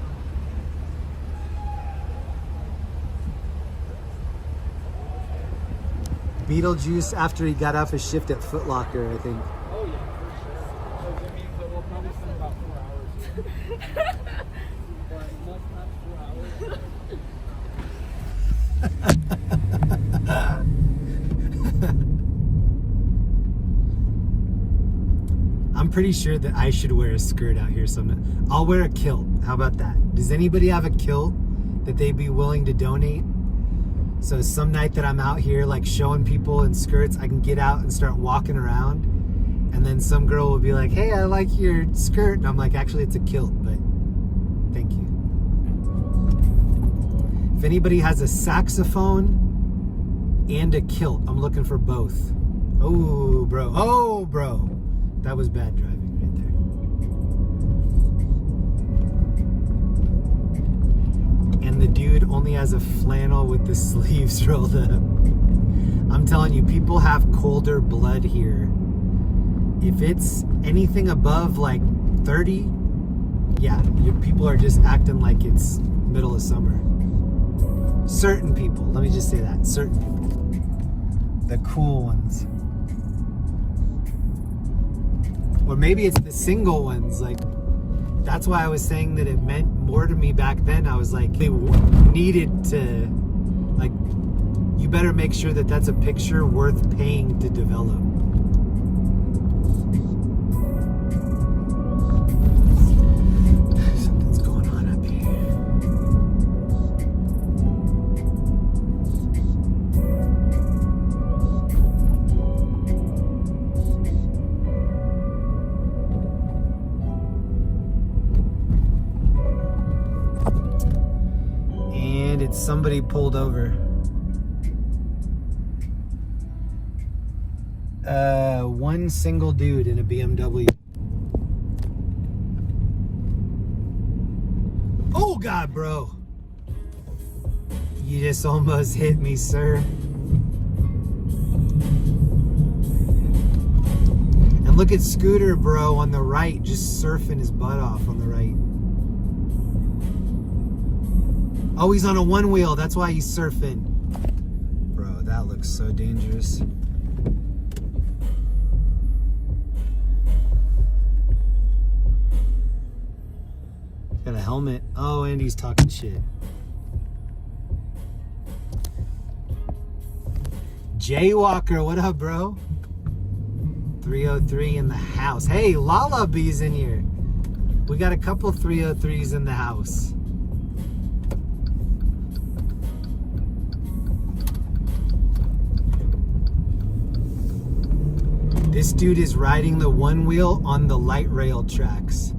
Beetlejuice after he got off his shift at Foot Locker, I think. Oh yeah, for sure. So that means that we'll probably spend about 4 hours. Or not 4 hours. pretty sure that I should wear a skirt out here sometime. I'll wear a kilt. How about that? Does anybody have a kilt that they'd be willing to donate? So some night that I'm out here like showing people in skirts, I can get out and start walking around. And then some girl will be like, hey, I like your skirt. And I'm like, actually, it's a kilt, but thank you. If anybody has a saxophone and a kilt, I'm looking for both. Oh, bro. Oh, bro. That was bad driving right there. And the dude only has a flannel with the sleeves rolled up. I'm telling you, people have colder blood here. If it's anything above like 30, yeah, people are just acting like it's middle of summer. Certain people, let me just say that, certain people. The cool ones. Or maybe it's the single ones, like, that's why I was saying that it meant more to me back then. I was like, they needed to, like, you better make sure that that's a picture worth paying to develop. Something's going on up here. And it's somebody pulled over. One single dude in a BMW. Oh God, bro. You just almost hit me, sir. And look at Scooter, bro, on the right, just surfing his butt off on the right. Oh, he's on a one wheel. That's why he's surfing. Bro, that looks so dangerous. Got a helmet. Oh, and he's talking shit. Jaywalker, what up, bro? 303 in the house. Hey, Lala B's in here. We got a couple 303s in the house. This dude is riding the one wheel on the light rail tracks.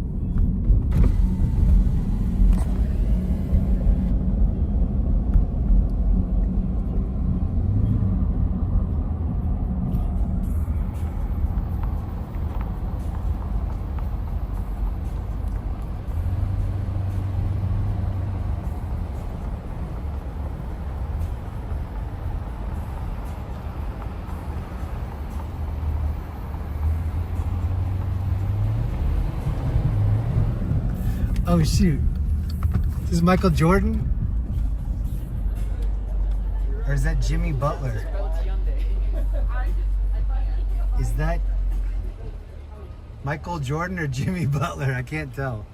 Oh shoot. This is Michael Jordan? Or is that Jimmy Butler? Is that Michael Jordan or Jimmy Butler? I can't tell.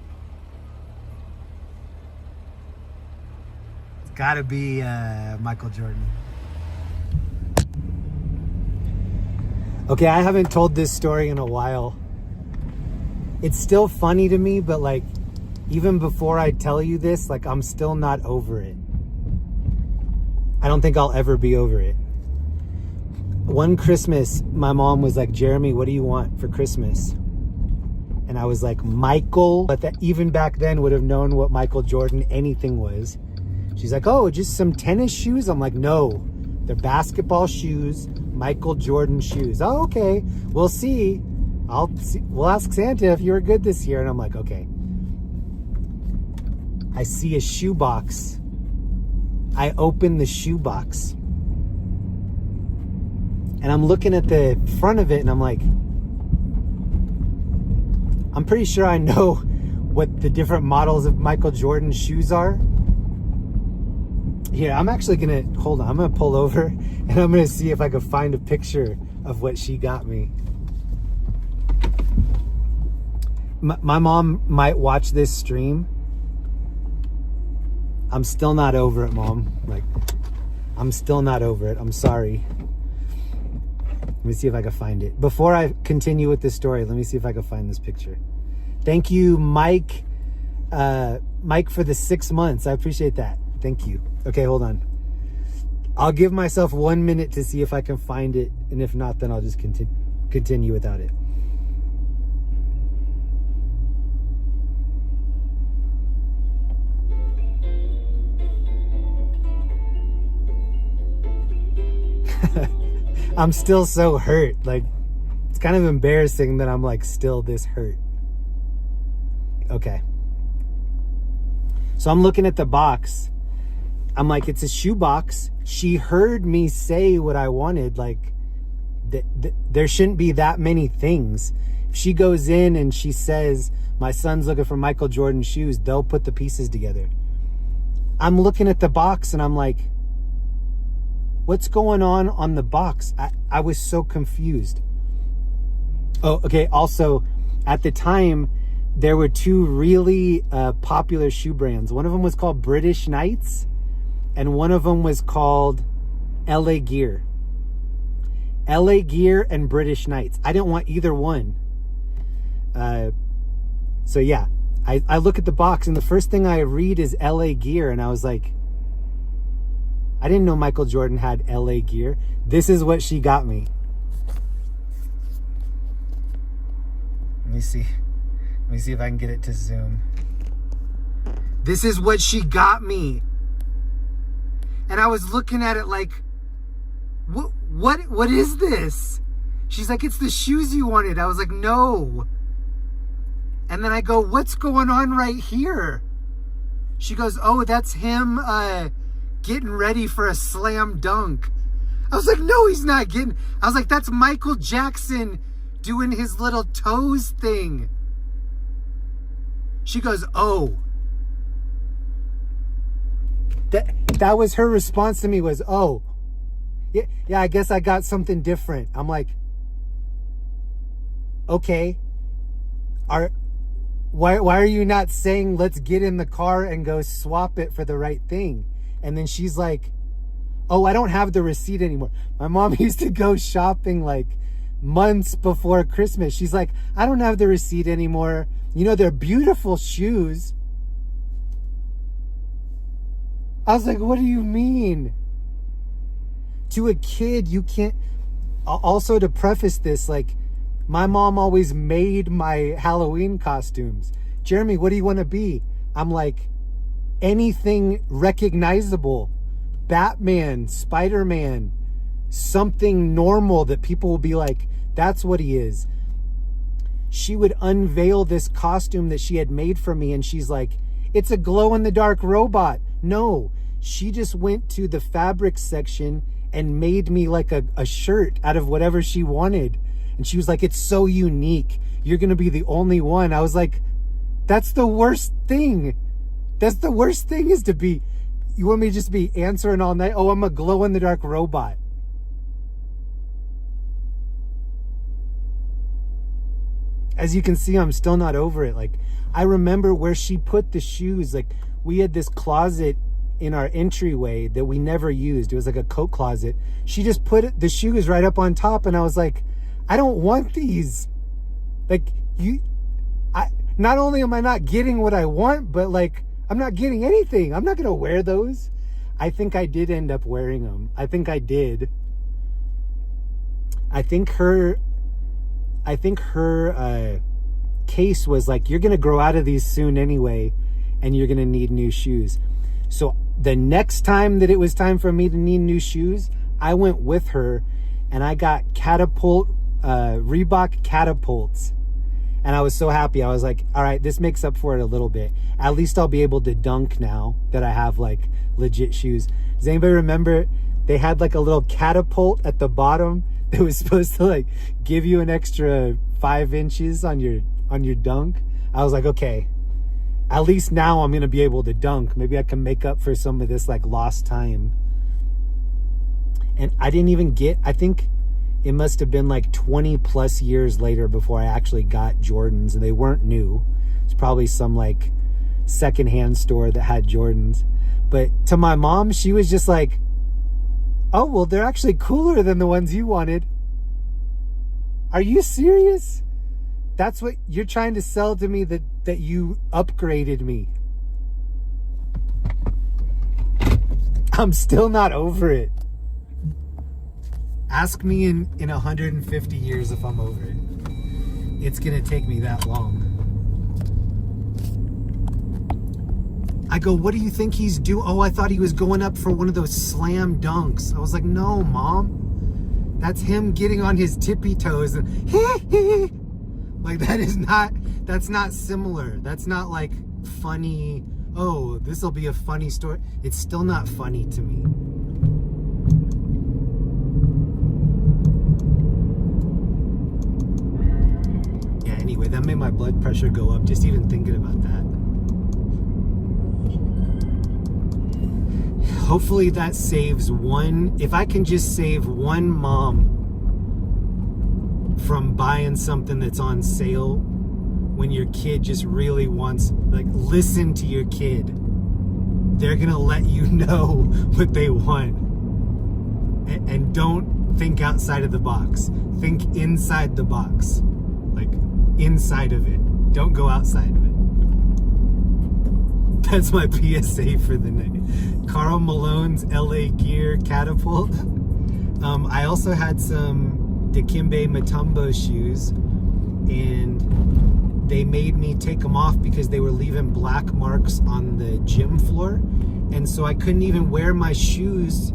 It's gotta be Michael Jordan. Okay, I haven't told this story in a while. It's still funny to me, but like, even before I tell you this, like, I'm still not over it. I don't think I'll ever be over it. One Christmas, my mom was like, Jeremy, what do you want for Christmas? And I was like, Michael. But that even back then would have known what Michael Jordan anything was. She's like, oh, just some tennis shoes? I'm like, no, they're basketball shoes, Michael Jordan shoes. Oh, okay, we'll see. We'll ask Santa if you were good this year. And I'm like, okay. I see a shoebox. I open the shoebox. And I'm looking at the front of it and I'm like, I'm pretty sure I know what the different models of Michael Jordan shoes are. Here, I'm actually gonna, hold on, I'm gonna pull over and I'm gonna see if I can find a picture of what she got me. My mom might watch this stream. I'm still not over it, Mom. Like, I'm still not over it. I'm sorry. me see if I can find it. Before I continue with this story, let me see if I can find this picture. Thank you, Mike. Mike, for the 6 months. I appreciate that. Thank you. Okay, hold on. I'll give myself 1 minute to see if I can find it. And if not, then I'll just continue without it. I'm still so hurt. Like, it's kind of embarrassing that I'm like still this hurt. Okay. So I'm looking at the box. I'm like, it's a shoe box. She heard me say what I wanted. Like, there shouldn't be that many things. If she goes in and she says, my son's looking for Michael Jordan shoes, they'll put the pieces together. I'm looking at the box and I'm like, what's going on the box? I was so confused. Oh, okay. Also, at the time, there were two really popular shoe brands. One of them was called British Knights, and one of them was called LA Gear. LA Gear and British Knights. I didn't want either one. So yeah, I look at the box, and the first thing I read is LA Gear, and I was like, I didn't know Michael Jordan had LA Gear. This is what she got me. Let me see. Let me see if I can get it to zoom. This is what she got me. And I was looking at it like, what is this? She's like, it's the shoes you wanted. I was like, no. And then I go, what's going on right here? She goes, oh, that's him getting ready for a slam dunk. I was like, no, he's not getting. I was like, that's Michael Jackson doing his little toes thing. She goes, oh. That was her response to me, was, oh. Yeah, I guess I got something different. I'm like, okay. Why are you not saying let's get in the car and go swap it for the right thing? And then she's like, oh, I don't have the receipt anymore. My mom used to go shopping like months before Christmas. She's like, I don't have the receipt anymore. You know, they're beautiful shoes. I was like, what do you mean? To a kid, you can't. Also, to preface this, like, my mom always made my Halloween costumes. Jeremy, what do you want to be? I'm like, anything recognizable. Batman, Spider-Man, something normal that people will be like, that's what he is. She would unveil this costume that she had made for me, and she's like, it's a glow-in-the-dark robot. No, she just went to the fabric section and made me like a shirt out of whatever she wanted. And she was like, it's so unique. You're going to be the only one. I was like, that's the worst thing. That's the worst thing, is to be, you want me to just be answering all night? Oh, I'm a glow-in-the-dark robot. As you can see, I'm still not over it. Like, I remember where she put the shoes. Like, we had this closet in our entryway that we never used. It was like a coat closet. She just put the shoes right up on top, and I was like, I don't want these. Like, not only am I not getting what I want, but like, I'm not getting anything. I'm not going to wear those. I think I did end up wearing them. I think I did. I think her case was like, you're going to grow out of these soon anyway, and you're going to need new shoes. So the next time that it was time for me to need new shoes, I went with her and I got Reebok Catapults. And I was so happy. I was like, all right, this makes up for it a little bit. At least I'll be able to dunk now that I have like legit shoes. Does anybody remember they had like a little catapult at the bottom that was supposed to like give you an extra 5 inches on your dunk? I was like, okay, at least now I'm going to be able to dunk. Maybe I can make up for some of this like lost time. And I didn't even I think it must have been like 20 plus years later before I actually got Jordans, and they weren't new. It's probably some like secondhand store that had Jordans. But to my mom, she was just like, oh, well, they're actually cooler than the ones you wanted. Are you serious? That's what you're trying to sell to me, that you upgraded me. I'm still not over it. Ask me in 150 years if I'm over it. It's gonna take me that long. I go, what do you think he's doing? Oh, I thought he was going up for one of those slam dunks. I was like, no, Mom. That's him getting on his tippy toes and like that's not similar. That's not like funny. Oh, this will be a funny story. It's still not funny to me. Yeah, anyway, that made my blood pressure go up just even thinking about that. Hopefully that saves one. If I can just save one mom from buying something that's on sale when your kid just really wants, like, listen to your kid. They're gonna let you know what they want. And don't think outside of the box. Think inside the box. Like, inside of it. Don't go outside of it. That's my PSA for the night. Karl Malone's LA Gear catapult. I also had some Dikembe Mutombo shoes, and they made me take them off because they were leaving black marks on the gym floor, and so I couldn't even wear my shoes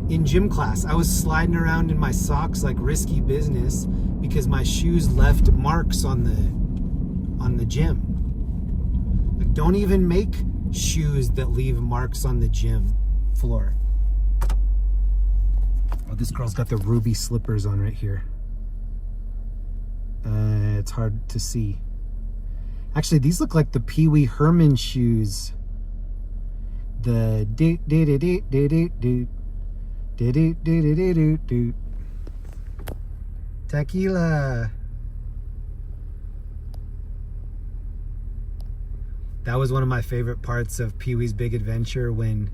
in gym class. I was sliding around in my socks like risky business because my shoes left marks on the gym. Like, don't even make shoes that leave marks on the gym floor. Oh, this girl's got the ruby slippers on right here. It's hard to see. Actually, these look like the Peewee Herman shoes. The tequila. That was one of my favorite parts of Pee-wee's Big Adventure, when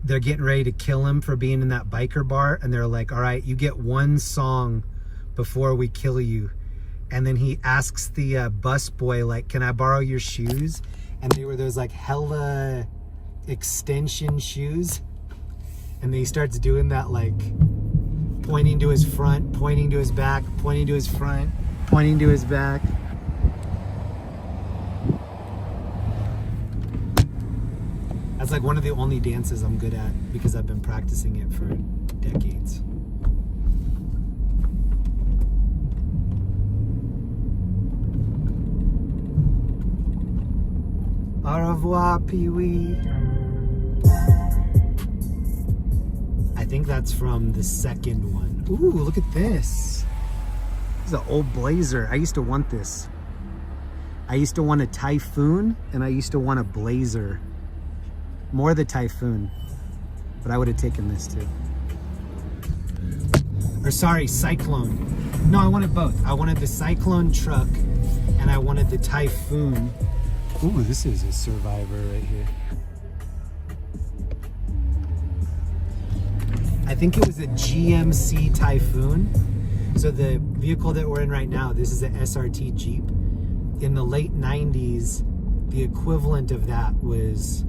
they're getting ready to kill him for being in that biker bar, and they're like, all right, you get one song before we kill you. And then he asks the bus boy, like, can I borrow your shoes? And they were those like hella extension shoes. And then he starts doing that, like pointing to his front, pointing to his back, pointing to his front, pointing to his back. That's like one of the only dances I'm good at because I've been practicing it for decades. Au revoir, Pee-wee. I think that's from the second one. Ooh, look at this. This is an old Blazer. I used to want this. I used to want a Typhoon, and I used to want a Blazer. More the Typhoon, but I would have taken this too. Or sorry, Cyclone. No, I wanted both. I wanted the Cyclone truck, and I wanted the Typhoon. Ooh, this is a Survivor right here. I think it was a GMC Typhoon. So the vehicle that we're in right now, this is an SRT Jeep. In the late 90s, the equivalent of that was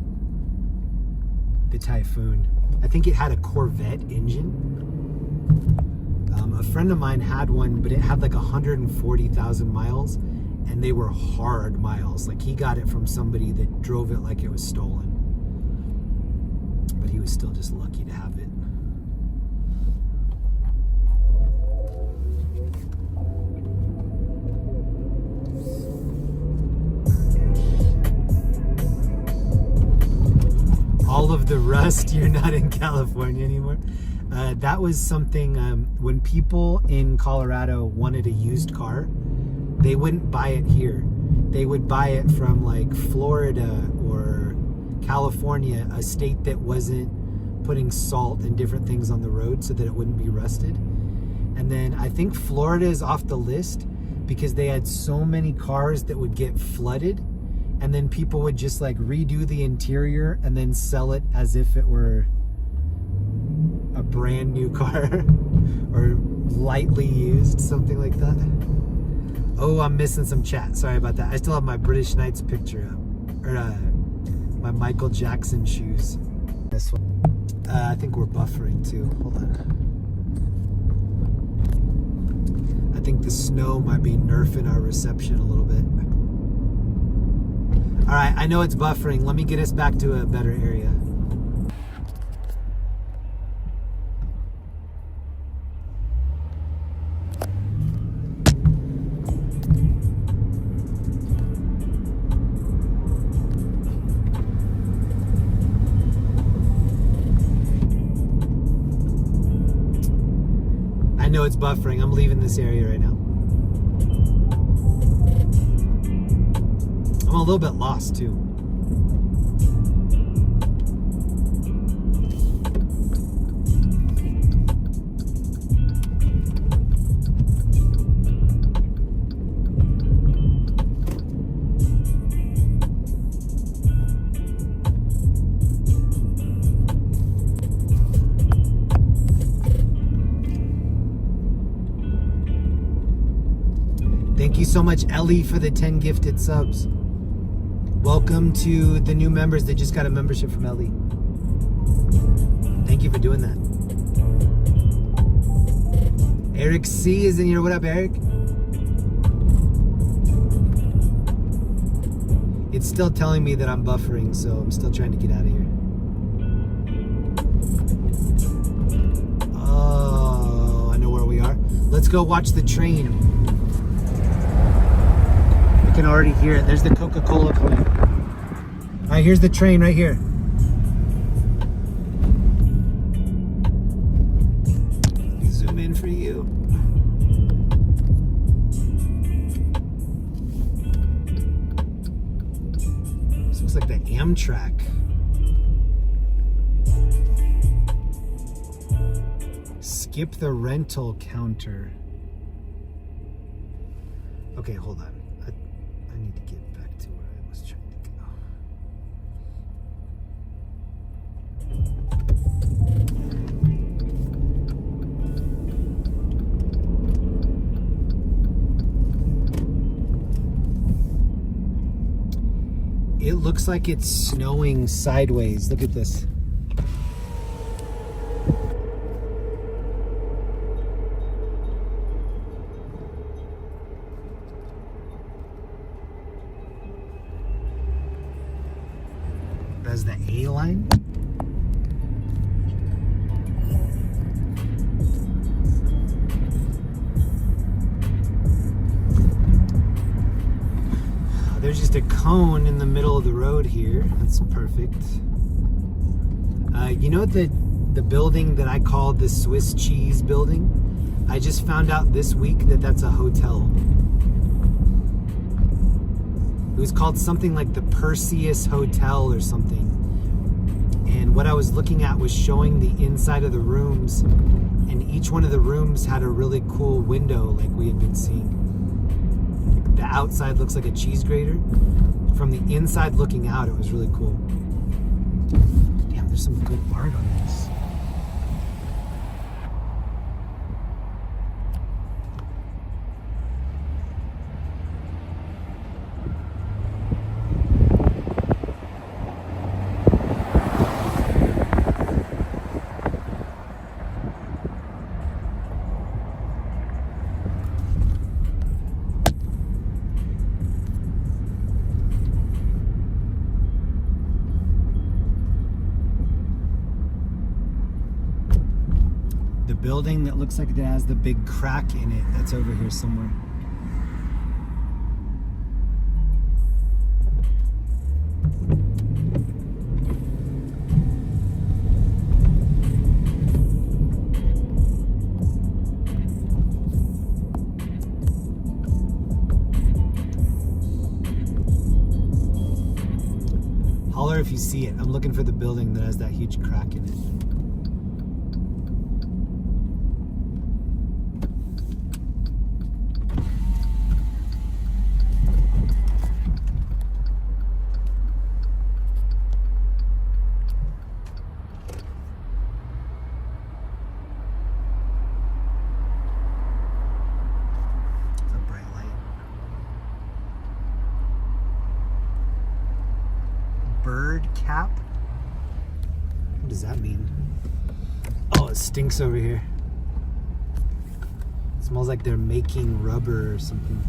the Typhoon. I think it had a Corvette engine. A friend of mine had one, but it had like 140,000 miles, and they were hard miles. Like, he got it from somebody that drove it like it was stolen. But he was still just lucky to have it. All of the rust, you're not in California anymore. That was something, when people in Colorado wanted a used car, they wouldn't buy it here. They would buy it from like Florida or California, a state that wasn't putting salt and different things on the road so that it wouldn't be rusted. And then I think Florida is off the list because they had so many cars that would get flooded, and then people would just like redo the interior and then sell it as if it were a brand new car. or lightly used, something like that. Oh, I'm missing some chat. Sorry about that. I still have my British Knights picture up, or my Michael Jackson shoes. This one. I think we're buffering too. Hold on. I think the snow might be nerfing our reception a little bit. All right, I know it's buffering. Let me get us back to a better area. I know it's buffering. I'm leaving this area right now. I'm a little bit lost too. Thank you so much, Ellie, for the 10 gifted subs. Welcome to the new members that just got a membership from Ellie. Thank you for doing that. Eric C is in here. What up, Eric? It's still telling me that I'm buffering, so I'm still trying to get out of here. Oh, I know where we are. Let's go watch the train. I can already hear it. There's the Coca-Cola coming. All right, here's the train right here. Zoom in for you. This looks like the Amtrak. Skip the rental counter. Okay, hold on. I need to get back to where I was trying to go. It looks like it's snowing sideways. Look at this. That's the A line. There's just a cone in the middle of the road here. That's perfect. You know the building that I call the Swiss cheese building? I just found out this week that that's a hotel. It was called something like the Perseus Hotel or something. And what I was looking at was showing the inside of the rooms, and each one of the rooms had a really cool window like we had been seeing. The outside looks like a cheese grater. From the inside looking out, it was really cool. Damn, there's some good art on this. Building that looks like it has the big crack in it, that's over here somewhere. Holler if you see it. I'm looking for the building that has that huge crack in it. hard cap. What does that mean? Oh, it stinks over here. It smells like they're making rubber or something.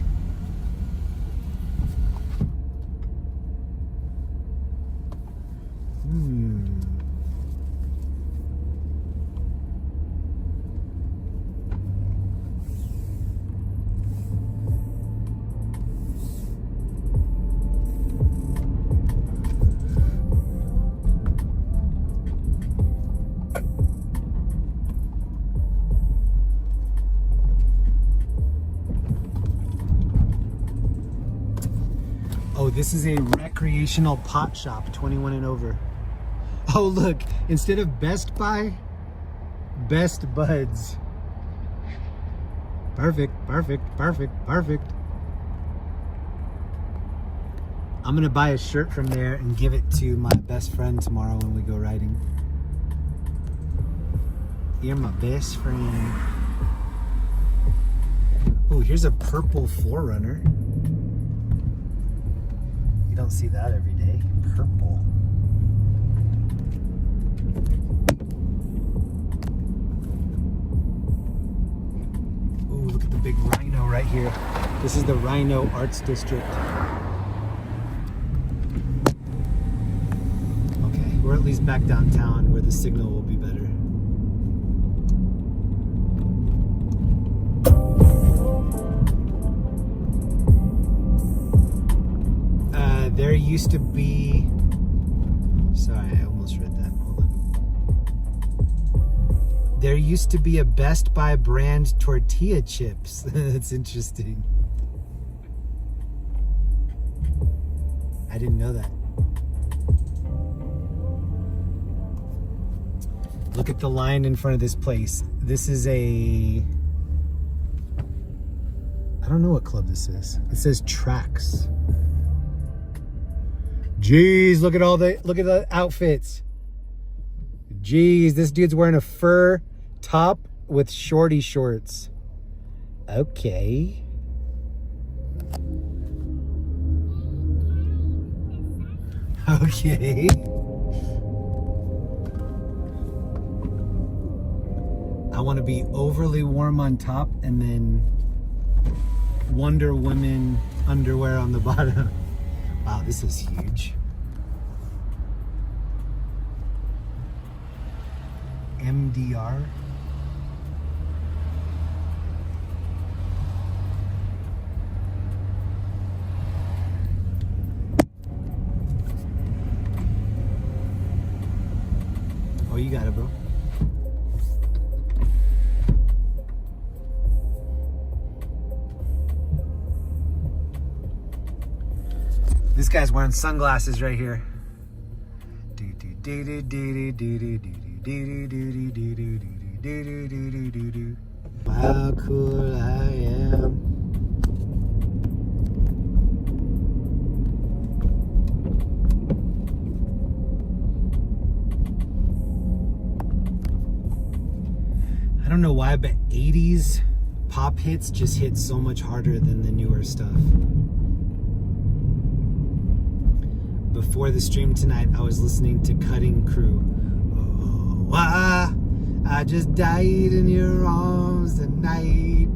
Oh, this is a recreational pot shop, 21 and over. Oh, look, instead of Best Buy, Best Buds. Perfect, perfect, perfect, perfect. I'm gonna buy a shirt from there and give it to my best friend tomorrow when we go riding. You're my best friend. Oh, here's a purple 4Runner. You don't see that every day. Purple. Ooh, look at the big Rhino right here. This is the Rhino Arts District. Okay, we're at least back downtown where the signal will be better. There used to be, sorry, I almost read that. Hold on. There used to be a Best Buy brand tortilla chips. That's interesting. I didn't know that. Look at the line in front of this place. This is a, I don't know what club this is. It says Tracks. Jeez, look at the outfits. Jeez, this dude's wearing a fur top with shorty shorts. Okay. Okay. I want to be overly warm on top and then Wonder Woman underwear on the bottom. Wow, this is huge. MDR. Oh, you got it, bro. This guy's wearing sunglasses right here. How cool I am. I don't know why, but 80s pop hits just hit so much harder than the newer stuff. Before the stream tonight, I was listening to Cutting Crew. Oh, I just died in your arms tonight.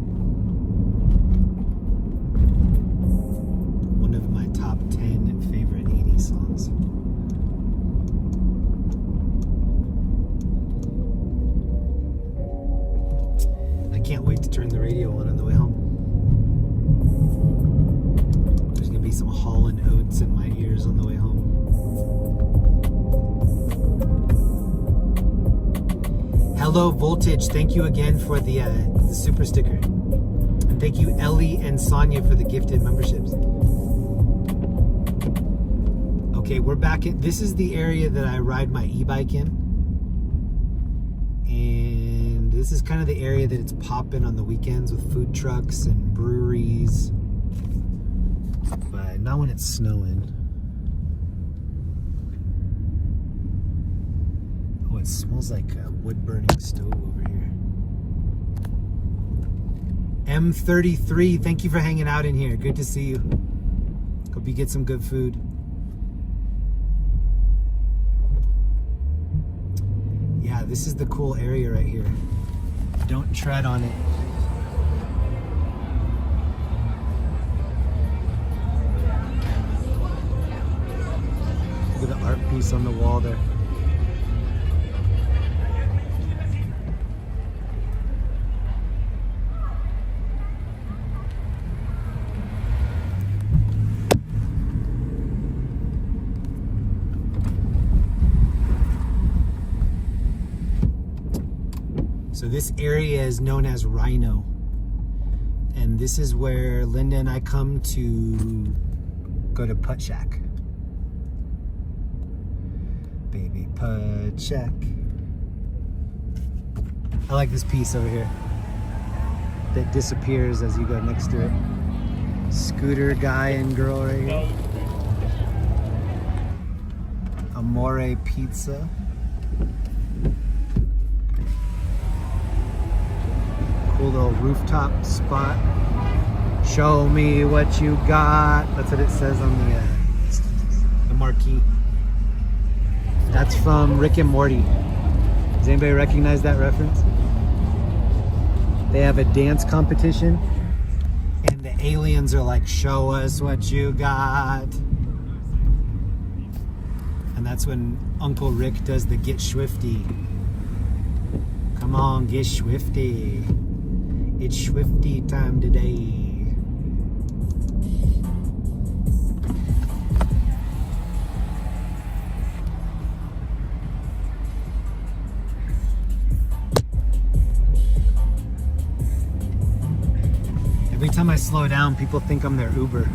One of my top 10 favorite 80s songs. I can't wait to turn the radio on the way home. There's gonna be some Hall & Oates in my ears on the way home. Hello Voltage, thank you again for the super sticker. And thank you Ellie and Sonia for the gifted memberships. Okay, we're back in, this is the area that I ride my e-bike in. And this is kind of the area that it's popping on the weekends with food trucks and breweries. But not when it's snowing. Oh, it smells like a wood-burning stove over here. M33, thank you for hanging out in here. Good to see you. Hope you get some good food. Yeah, this is the cool area right here. Don't tread on it. Look at the art piece on the wall there. So this area is known as Rhino. And this is where Linda and I come to go to Putt Shack. Baby Putt Shack. I like this piece over here that disappears as you go next to it. Scooter guy and girl right here. Amore Pizza. Cool little rooftop spot. Show me what you got. That's what it says on the marquee. That's from Rick and Morty. Does anybody recognize that reference? They have a dance competition and the aliens are like, show us what you got. And that's when Uncle Rick does the get swifty. Come on, get swifty. It's swifty time today. Every time I slow down, people think I'm their Uber.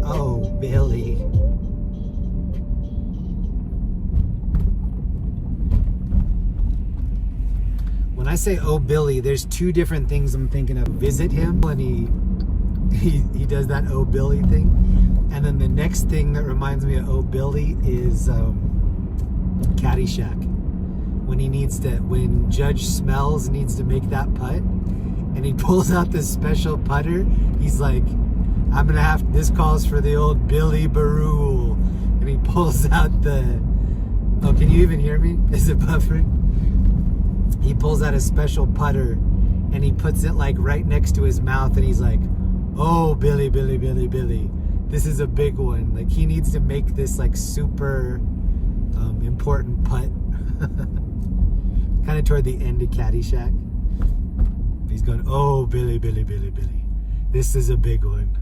Oh, Billy. When I say oh Billy, there's two different things I'm thinking of. Visit him and he does that oh Billy thing. And then the next thing that reminds me of oh Billy is Caddyshack. When Judge Smells needs to make that putt and he pulls out this special putter, he's like, I'm gonna have, this calls for the old Billy Barul. And he pulls out oh, can you even hear me? Is it buffering? He pulls out a special putter and he puts it like right next to his mouth and he's like, oh, Billy, Billy, Billy, Billy. This is a big one. Like he needs to make this like super important putt. Kind of toward the end of Caddyshack. He's going, oh, Billy, Billy, Billy, Billy. This is a big one.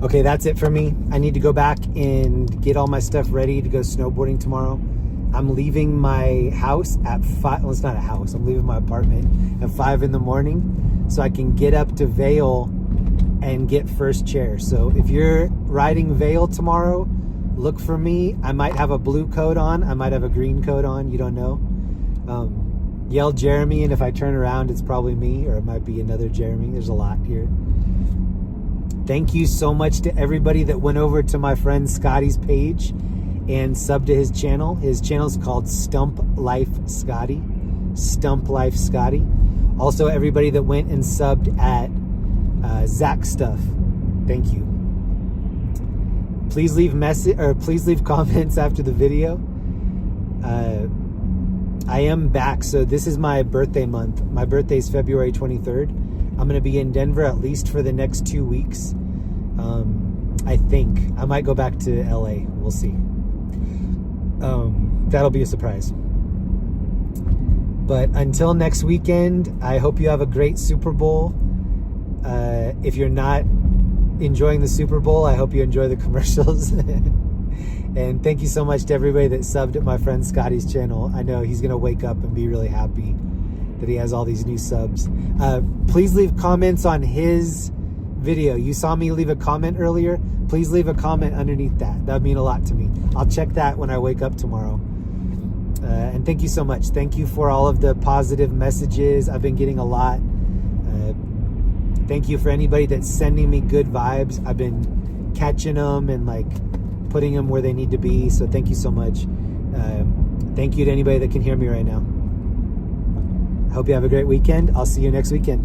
Okay, that's it for me. I need to go back and get all my stuff ready to go snowboarding tomorrow. I'm leaving my house at 5, well, it's not a house. I'm leaving my apartment at 5 in the morning so I can get up to Vail and get first chair. So if you're riding Vail tomorrow, look for me. I might have a blue coat on. I might have a green coat on. You don't know. Yell Jeremy, and if I turn around, it's probably me, or it might be another Jeremy. There's a lot here. Thank you so much to everybody that went over to my friend Scotty's page and subbed to his channel. His channel is called Stump Life Scotty. Stump Life Scotty. Also, everybody that went and subbed at Zach Stuff. Thank you. Please leave comments after the video. I am back, so this is my birthday month. My birthday is February 23rd. I'm going to be in Denver at least for the next 2 weeks. I think. I might go back to LA. We'll see. That'll be a surprise. But until next weekend, I hope you have a great Super Bowl. If you're not enjoying the Super Bowl, I hope you enjoy the commercials. And thank you so much to everybody that subbed at my friend Scotty's channel. I know he's going to wake up and be really happy that he has all these new subs. Please leave comments on his video, you saw me leave a comment earlier. Please leave a comment underneath that. That would mean a lot to me. I'll check that when I wake up tomorrow. And thank you so much. Thank you for all of the positive messages. I've been getting a lot. Thank you for anybody that's sending me good vibes. I've been catching them and like putting them where they need to be. So thank you so much. Thank you to anybody that can hear me right now. I hope you have a great weekend. I'll see you next weekend.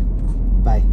Bye.